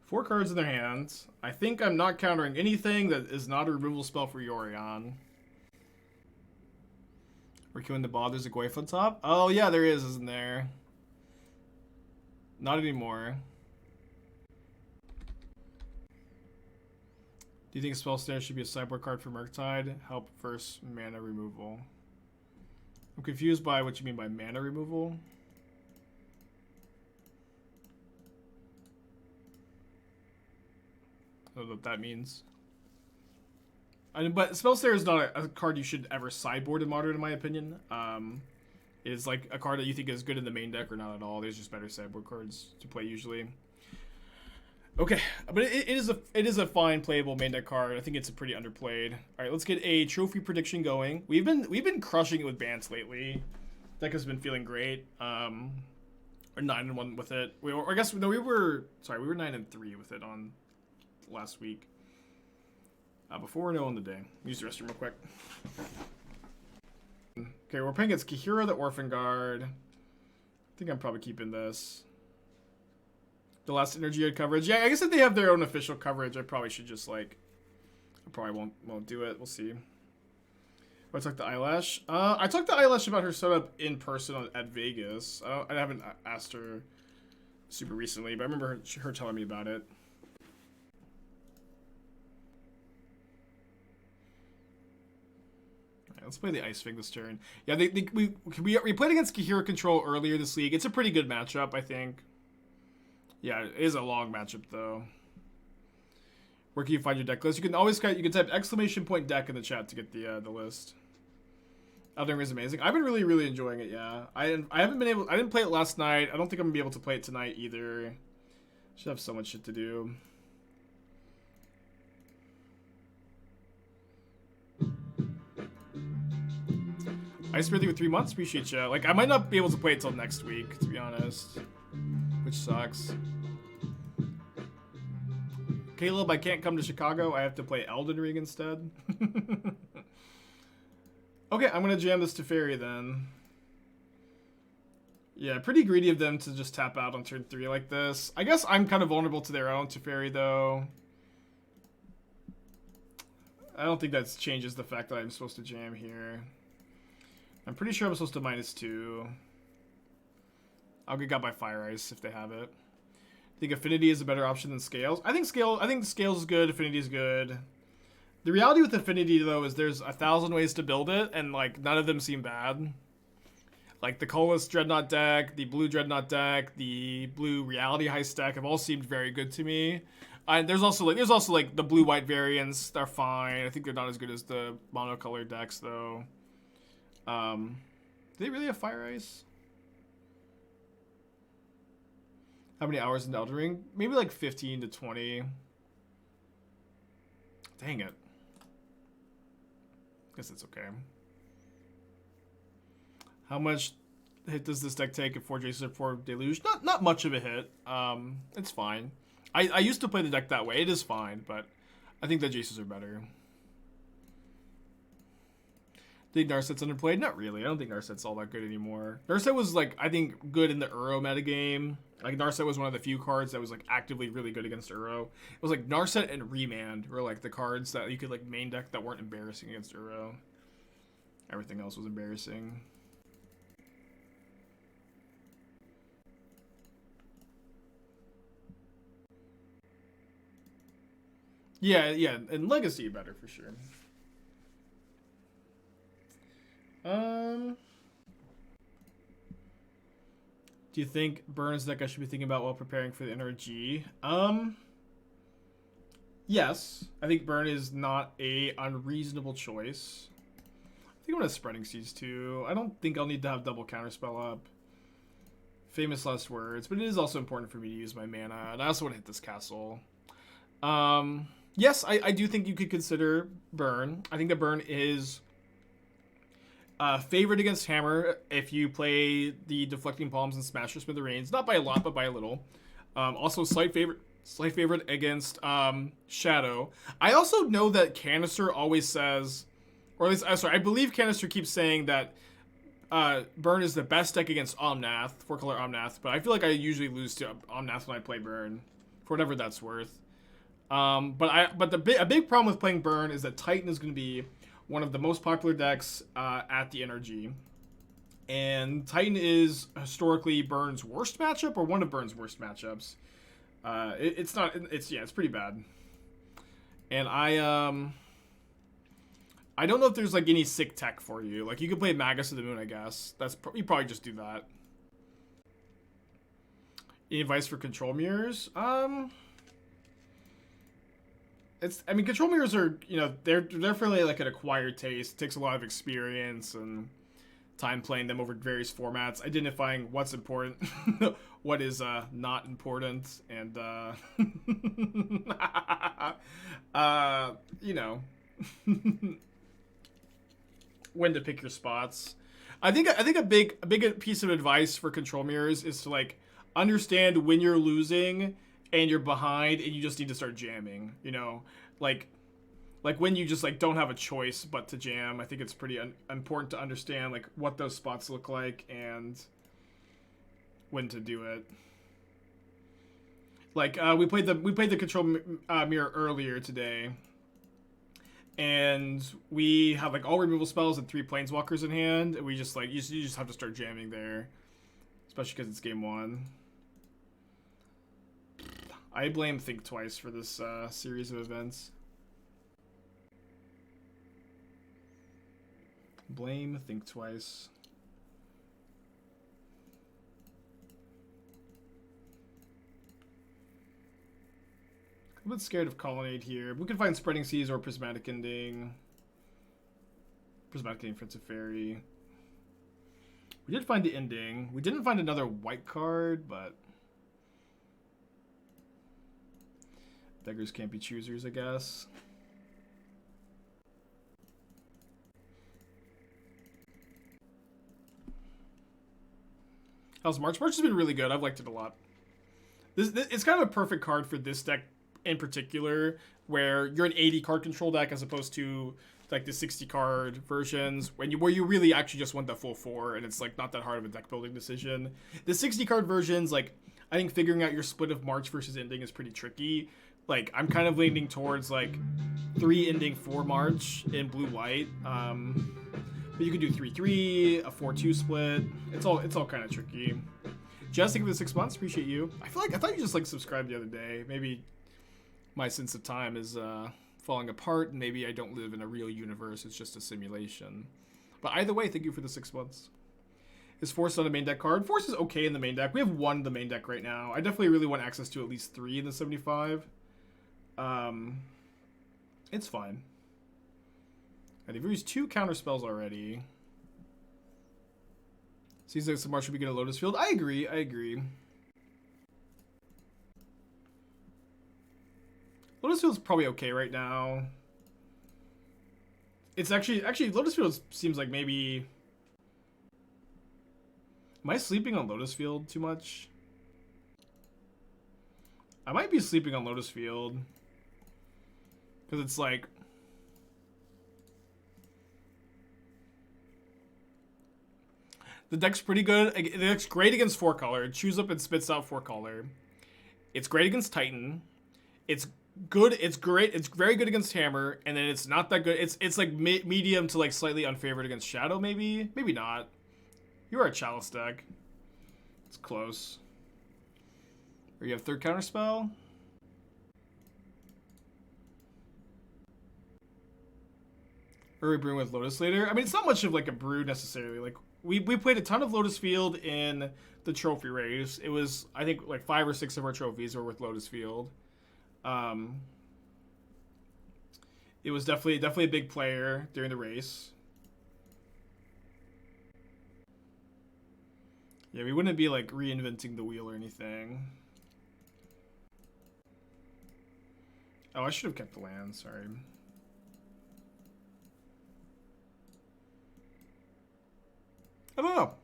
4 cards in their hands. I think I'm not countering anything that is not a removal spell for Yorion. We're queuing the ball. There's a Goyf on top. Oh, yeah, there is, isn't there? Not anymore. Do you think Spell Snare should be a sideboard card for Murktide? Help versus mana removal. I'm confused by what you mean by mana removal. I don't know what that means. But Spell Snare is not a card you should ever sideboard in Modern, in my opinion. It is like a card that you think is good in the main deck or not at all. There's just better sideboard cards to play usually. Okay, but it is a fine playable main deck card. I think it's a pretty underplayed. All right, let's get a trophy prediction going. We've been crushing it with Bant lately. Deck has been feeling great. We're 9-1 with it. We were 9-3 with it on last week. Before we're knowing the day, use the restroom real quick. Okay, we're playing against Kahira the Orphan Guard. I think I'm probably keeping this. The last energy coverage. Yeah, I guess if they have their own official coverage, I probably should just like. I probably won't do it. We'll see. I talked to Eyelash. I talked to Eyelash about her setup in person at Vegas. I haven't asked her super recently, but I remember her telling me about it. Alright, let's play the Ice-Fang this turn. Yeah, we played against Kahira Control earlier this league. It's a pretty good matchup, I think. Yeah, it is a long matchup though. Where can you find your deck list? You can always type !deck in the chat to get the list. Elden Ring is amazing. I've been really enjoying it. Yeah, I didn't play it last night. I don't think I'm gonna be able to play it tonight either. Should have so much shit to do. Ice Birthday with 3 months. Appreciate you. Like I might not be able to play it till next week, to be honest. Which sucks. Caleb, I can't come to Chicago. I have to play Elden Ring instead. Okay, I'm going to jam this Teferi then. Yeah, pretty greedy of them to just tap out on turn 3 like this. I guess I'm kind of vulnerable to their own Teferi, though. I don't think that changes the fact that I'm supposed to jam here. I'm pretty sure I'm supposed to -2. I'll get got by Fire Ice if they have it. I think Affinity is a better option than Scales. I think Scales is good, Affinity is good. The reality with Affinity, though, is there's 1,000 ways to build it, and, like, none of them seem bad. Like, the Colorless Dreadnought deck, the Blue Dreadnought deck, the Blue Reality Heist deck have all seemed very good to me. There's also like the blue-white variants. They're fine. I think they're not as good as the monocolored decks, though. Do they really have Fire Ice? How many hours in Elden Ring? Maybe like 15 to 20. Dang it. Guess it's okay. How much hit does this deck take if 4 Jaces or 4 Deluge? Not much of a hit. It's fine. I used to play the deck that way. It is fine, but I think the Jaces are better. Think Narset's underplayed? Not really. I don't think Narset's all that good anymore. Narset was, like, I think, good in the Uro metagame. Like, Narset was one of the few cards that was, like, actively really good against Uro. It was, like, Narset and Remand were, like, the cards that you could, like, main deck that weren't embarrassing against Uro. Everything else was embarrassing. Yeah, and Legacy better for sure. Do you think Burn is a deck I should be thinking about while preparing for the NRG? Yes. I think Burn is not a unreasonable choice. I think I'm gonna Spreading Seas too. I don't think I'll need to have double Counterspell up. Famous last words, but it is also important for me to use my mana, and I also want to hit this castle. Yes, I do think you could consider Burn. I think that Burn is favored against Hammer if you play the Deflecting Palms and Smasher Smithereens. Not by a lot, but by a little. Also, slight favorite against Shadow. I also know that Canister always says, or at least, I believe Canister keeps saying that Burn is the best deck against Omnath, 4-color Omnath, but I feel like I usually lose to Omnath when I play Burn, for whatever that's worth. But a big problem with playing Burn is that Titan is going to be one of the most popular decks at the NRG. And Titan is historically Burn's worst matchup, or one of Burn's worst matchups. It's pretty bad. And I don't know if there's like any sick tech for you. Like, you could play Magus of the Moon, I guess. You probably just do that. Any advice for Control Mirrors? Control Mirrors are, they're definitely like an acquired taste. It takes a lot of experience and time playing them over various formats, identifying what's important, what is not important, and when to pick your spots. I think a big piece of advice for Control Mirrors is to, like, understand when you're losing and you're behind and you just need to start jamming, like when you just, like, don't have a choice but to jam. I think it's pretty important to understand, like, what those spots look like and when to do it. Like, we played the Control Mirror earlier today, and we have, like, all removal spells and 3 Planeswalkers in hand, and we just, like, you just have to start jamming there, especially because it's game 1. I blame Think Twice for this series of events. Blame Think Twice. I'm a bit scared of Colonnade here. We can find Spreading Seas or Prismatic Ending. Prismatic Ending for Teferi. We did find the Ending. We didn't find another white card, but beggars can't be choosers, I guess. How's March? March has been really good. I've liked it a lot. It's kind of a perfect card for this deck in particular, where you're an 80 card control deck as opposed to like the 60 card versions where you really actually just want the full 4, and it's like not that hard of a deck building decision. The 60 card versions, like, I think figuring out your split of March versus Ending is pretty tricky. Like, I'm kind of leaning towards, like, 3 ending 4 March in blue-white. But you can do 3-3, a 4-2 split. It's all kind of tricky. Jess, thank you for the 6 months. Appreciate you. I thought you just, like, subscribed the other day. Maybe my sense of time is falling apart, and maybe I don't live in a real universe. It's just a simulation. But either way, thank you for the 6 months. Is Force on the main deck card? Force is okay in the main deck. We have 1 in the main deck right now. I definitely really want access to at least 3 in the 75. It's fine. And they've used 2 counterspells already. Seems like some March should be good at Lotus Field. I agree. Lotus Field's probably okay right now. It's actually Lotus Field seems like maybe. Am I sleeping on Lotus Field too much? I might be sleeping on Lotus Field. Because it's like. The deck's pretty good. The deck's great against 4-color. It chews up and spits out 4-color. It's great against Titan. It's good. It's great. It's very good against Hammer. And then it's not that good. It's like medium to like slightly unfavored against Shadow, maybe. Maybe not. You are a Chalice deck. It's close. Or you have 3rd Counterspell. Or we bring with Lotus later. I mean, it's not much of like a brew necessarily. Like we played a ton of Lotus Field in the trophy race. It was, I think, like 5 or 6 of our trophies were with Lotus Field. It was definitely a big player during the race. Yeah, we wouldn't be like reinventing the wheel or anything. Oh, I should have kept the land, sorry. I don't know.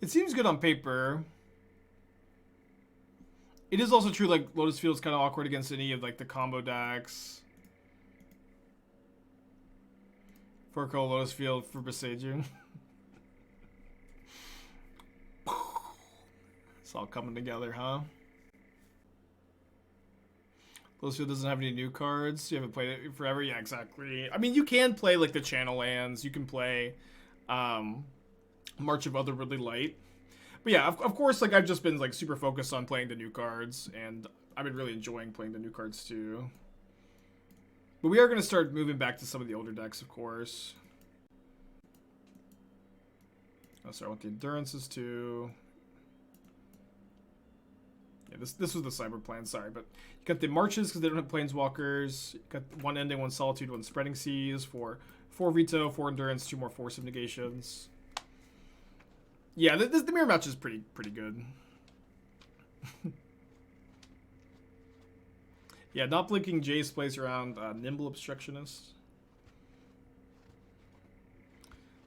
It seems good on paper. It is also true, like, Lotus Field's kind of awkward against any of, like, the combo decks. 4-color Lotus Field for Besaging. It's all coming together, huh? Lotus Field doesn't have any new cards. You haven't played it forever? Yeah, exactly. I mean, you can play, like, the channel lands. You can play, March of Otherworldly Light. But yeah, of course, like, I've just been, like, super focused on playing the new cards, and I've been really enjoying playing the new cards, too. But we are going to start moving back to some of the older decks, of course. Oh, sorry, I want the Endurances, too. Yeah, this was the Cyber plan, sorry, but you got the Marches because they don't have Planeswalkers. You got 1 Ending, 1 Solitude, 1 Spreading Seas for 4 Veto, 4 Endurance, 2 more Force of Negations. Yeah, the mirror match is pretty good. Yeah, not blinking Jace plays around Nimble Obstructionist.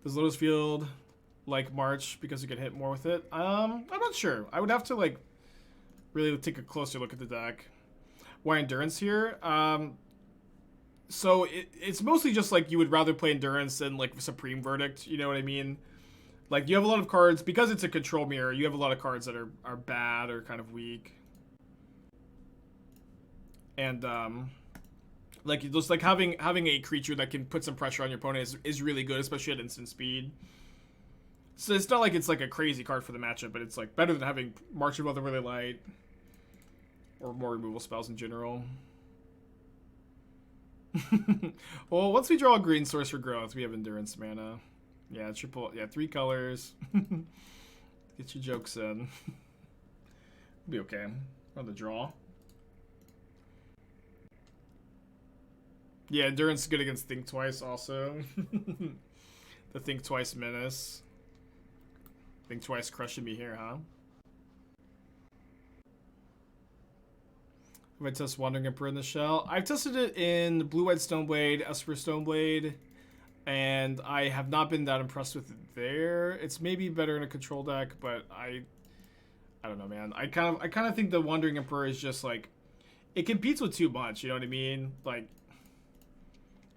Does Lotus Field like March because you can hit more with it? I'm not sure. I would have to like really take a closer look at the deck. Why Endurance here? So it's mostly just like you would rather play Endurance than like Supreme Verdict, you know what I mean? Like, you have a lot of cards, because it's a control mirror, you have a lot of cards that are bad or kind of weak. And, like, just like having a creature that can put some pressure on your opponent is really good, especially at instant speed. So it's not like it's like a crazy card for the matchup, but it's like better than having March of Otherworldly Light or more removal spells in general. Well, once we draw a green source for growth, we have Endurance mana. Yeah, 3 colors. Get your jokes in. We'll be okay on the draw. Yeah, Endurance is good against Think Twice also. The Think Twice menace. Think Twice crushing me here, huh? Have I tested Wandering Emperor in the shell? I've tested it in Blue-White Stoneblade, Esper Stoneblade, and I have not been that impressed with it there. It's maybe better in a control deck, but I don't know, man. I kind of think the Wandering Emperor is just like, it competes with too much. You know what I mean? Like,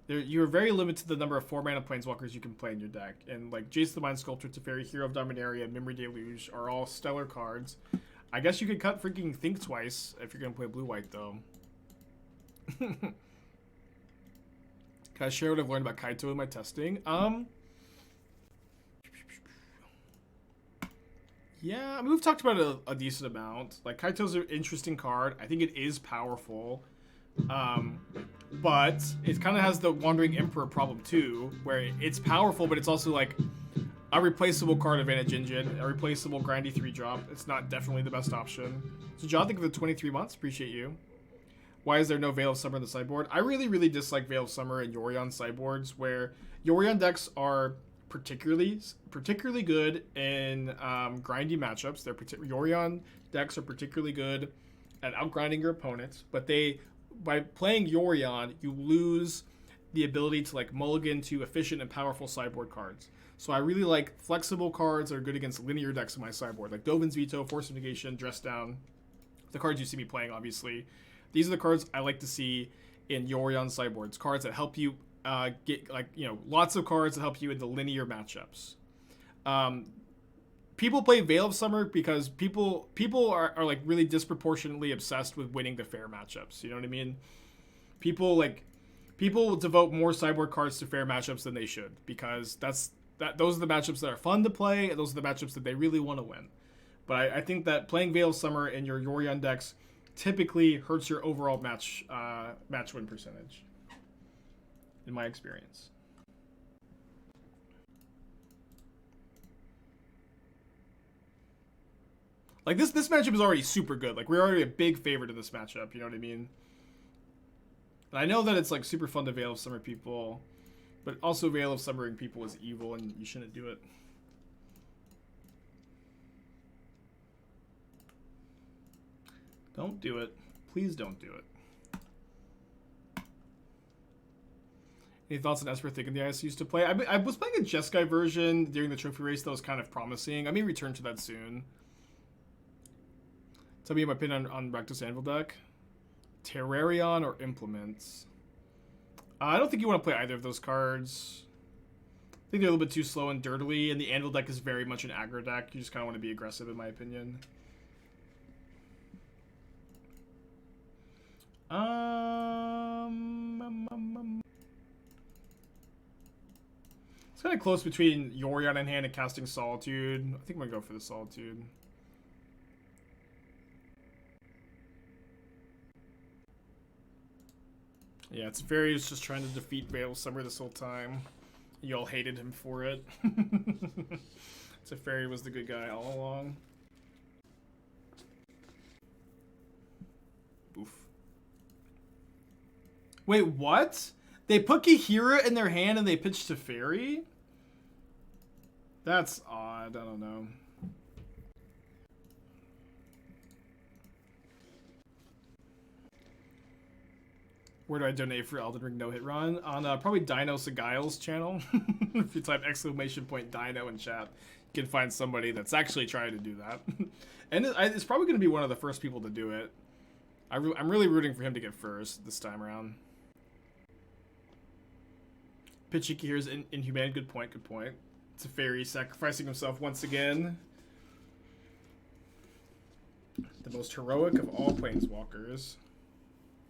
you're very limited to the number of 4-mana Planeswalkers you can play in your deck, and like Jace the Mind Sculptor, Teferi, Hero of Dominaria, Memory Deluge are all stellar cards. I guess you could cut freaking Think Twice if you're gonna play blue-white though. Can I share what I've learned about Kaito in my testing? Yeah, I mean, we've talked about it a decent amount. Like, Kaito's an interesting card. I think it is powerful. But it kind of has the Wandering Emperor problem, too, where it's powerful, but it's also, like, a replaceable card advantage engine, a replaceable grindy 3-drop. It's not definitely the best option. So, John, think of the 23 months. Appreciate you. Why is there no Veil of Summer in the sideboard? I really, really dislike Veil of Summer and Yorion sideboards, where Yorion decks are particularly good in grindy matchups. Yorion decks are particularly good at outgrinding your opponents, but by playing Yorion, you lose the ability to like mulligan to efficient and powerful sideboard cards. So I really like flexible cards that are good against linear decks in my sideboard, like Dovin's Veto, Force of Negation, Dress Down, the cards you see me playing, obviously. These are the cards I like to see in Yorion sideboards, cards that help you get, like, you know, lots of cards that help you in the linear matchups. People play Veil of Summer because people are like really disproportionately obsessed with winning the fair matchups. You know what I mean? People devote more sideboard cards to fair matchups than they should, because those are the matchups that are fun to play, and those are the matchups that they really want to win. But I think that playing Veil of Summer in your Yorion decks typically hurts your overall match win percentage, in my experience. Like, this matchup is already super good. Like, we're already a big favorite in this matchup, you know what I mean? And I know that it's, like, super fun to Veil of Summer people, but also Veil of Summering people is evil, and you shouldn't do it. Don't do it. Please don't do it. Any thoughts on Esper Thick in the Ice used to play? I was playing a Jeskai version during the trophy race that was kind of promising. I may return to that soon. Tell me my opinion on Rectus Anvil deck. Terrarion or Implements? I don't think you want to play either of those cards. I think they're a little bit too slow and dirtily, and the Anvil deck is very much an aggro deck. You just kind of want to be aggressive, in my opinion. It's kind of close between Yorion in hand and casting Solitude. I think I'm going to go for the Solitude. Yeah, Teferi's just trying to defeat Veil of Summer this whole time. Y'all hated him for it. Teferi was the good guy all along. Oof. Wait, what? They put Kihira in their hand and they pitched Teferi? That's odd. I don't know. Where do I donate for Elden Ring no-hit run? On probably Dino Segile's channel. If you type !Dino in chat, you can find somebody that's actually trying to do that. And it's probably going to be one of the first people to do it. I'm really rooting for him to get first this time around. Pitchiki here is inhumane. Good point, good point. Teferi sacrificing himself once again. The most heroic of all planeswalkers.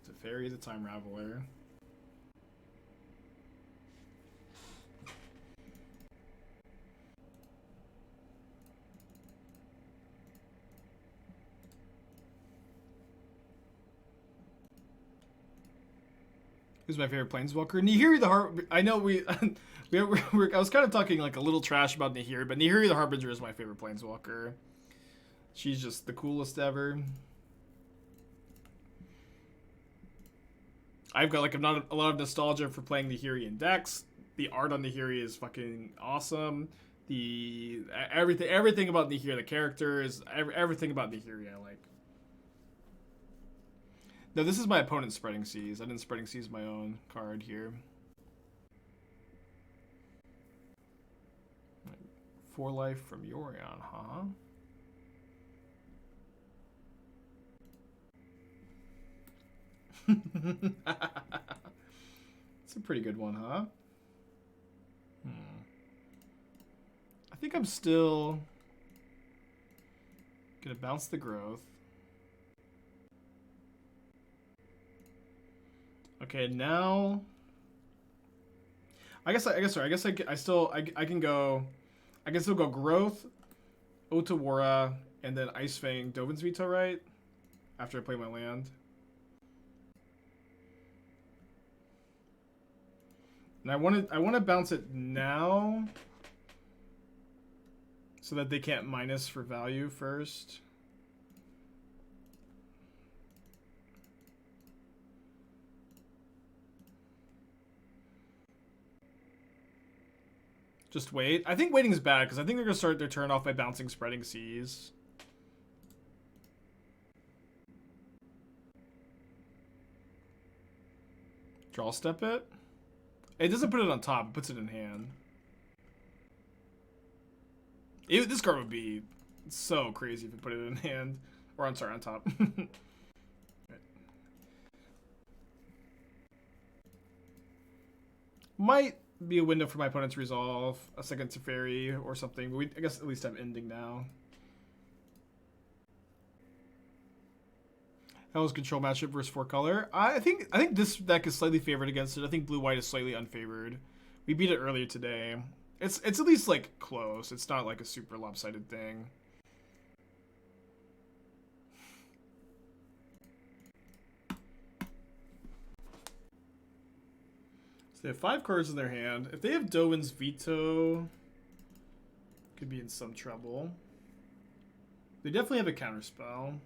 Teferi is a time Raveler. Who's my favorite planeswalker? Nihiri the Harbinger. I know I was kind of talking like a little trash about Nihiri, but Nihiri the Harbinger is my favorite planeswalker. She's just the coolest ever. I've got like a lot of nostalgia for playing Nihiri in decks. The art on Nihiri is fucking awesome. Everything about Nihiri, the characters, everything about Nihiri I like. No, this is my opponent's Spreading Seas. I didn't Spreading Seas my own card here. 4 life from Yorion, huh? It's a pretty good one, huh? I think I'm still gonna bounce the growth. Okay, now. I can go. I can still go Growth, Otawara, and then Ice-Fang Dovin's Veto, right? After I play my land. And I want to bounce it now, so that they can't minus for value first. Just wait. I think waiting is bad because I think they're gonna start their turn off by bouncing Spreading Seas. Draw step it. It doesn't put it on top. It puts it in hand. This card would be so crazy if it put it in hand. Or I'm sorry, on top. Might be a window for my opponent to resolve a second Teferi or something, but we, I guess, at least have ending now. That was control matchup versus 4-color. I think this deck is slightly favored against it. I think blue-white is slightly unfavored. We beat it earlier today. It's at least like close. It's not like a super lopsided thing. They have 5 cards in their hand. If they have Dovin's Veto, could be in some trouble. They definitely have a Counterspell.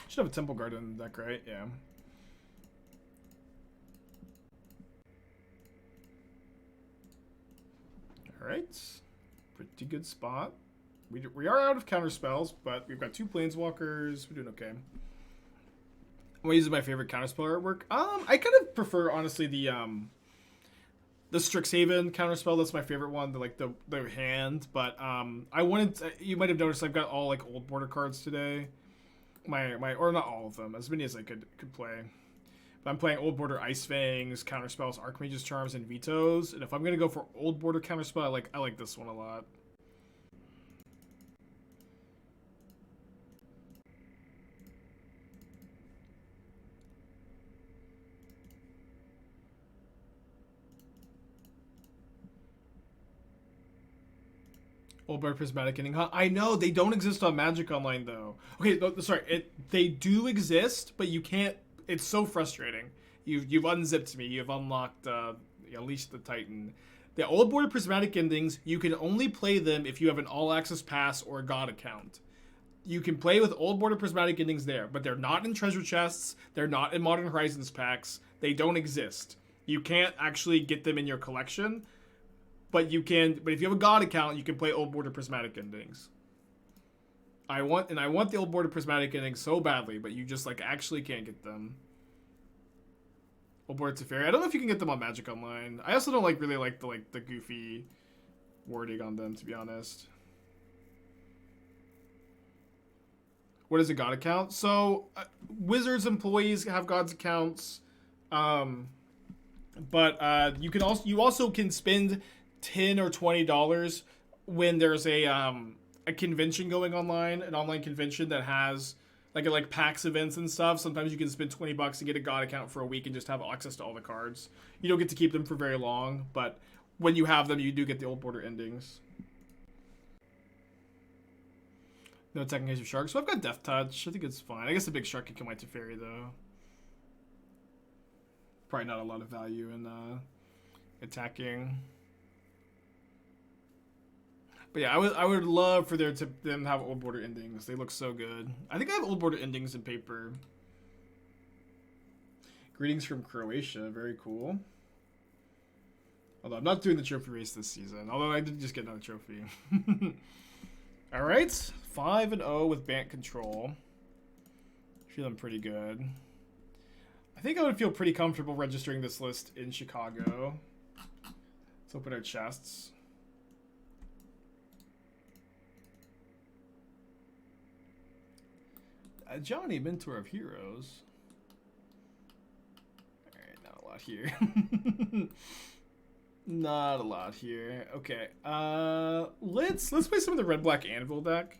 Should have a Temple Guard in the deck, right? Yeah. Alright. Pretty good spot. We are out of counter spells, but we've got 2 planeswalkers. We're doing okay. I'm using my favorite counterspell artwork. I kind of prefer, honestly, the Strixhaven counterspell. That's my favorite one. The hand. But I wanted to, you might have noticed I've got all like old border cards today. Or not all of them, as many as I could play. But I'm playing old border Ice-Fangs, counterspells, Archmage's Charms, and Vetoes. And if I'm gonna go for old border counterspell, I like this one a lot. Old border Prismatic Ending. Huh? I know they don't exist on Magic Online though. Okay, sorry. They do exist, but you can't. It's so frustrating. You've unzipped me. You've unlocked Unleash the Titan. The old border Prismatic Endings, you can only play them if you have an All Access Pass or a God account. You can play with old border Prismatic Endings there, but they're not in treasure chests. They're not in Modern Horizons packs. They don't exist. You can't actually get them in your collection, but you can. But if you have a God account, you can play old border Prismatic Endings. I want the old border Prismatic Endings so badly, but you just actually can't get them. Old border Teferi. I don't know if you can get them on Magic Online. I also don't really like the goofy wording on them, to be honest. What is a God account? So Wizards employees have God's accounts, but you also can spend $10 or $20 when there's a convention going online, an online convention that has like PAX events and stuff. Sometimes you can spend $20 to get a God account for a week and just have access to all the cards. You don't get to keep them for very long, but when you have them, you do get the old border endings. No attack in case of shark. So I've got Death Touch. I think it's fine. I guess the big shark can kill my Teferi though. Probably not a lot of value in attacking. But yeah, I would love for them to have old border endings. They look so good. I think I have old border endings in paper. Greetings from Croatia. Very cool. Although I'm not doing the trophy race this season. Although I did just get another trophy. All right, 5-0 with Bant control. Feeling pretty good. I think I would feel pretty comfortable registering this list in Chicago. Let's open our chests. Johnny, Mentor of Heroes. Alright, not a lot here. Not a lot here. Okay. Let's play some of the red black anvil deck.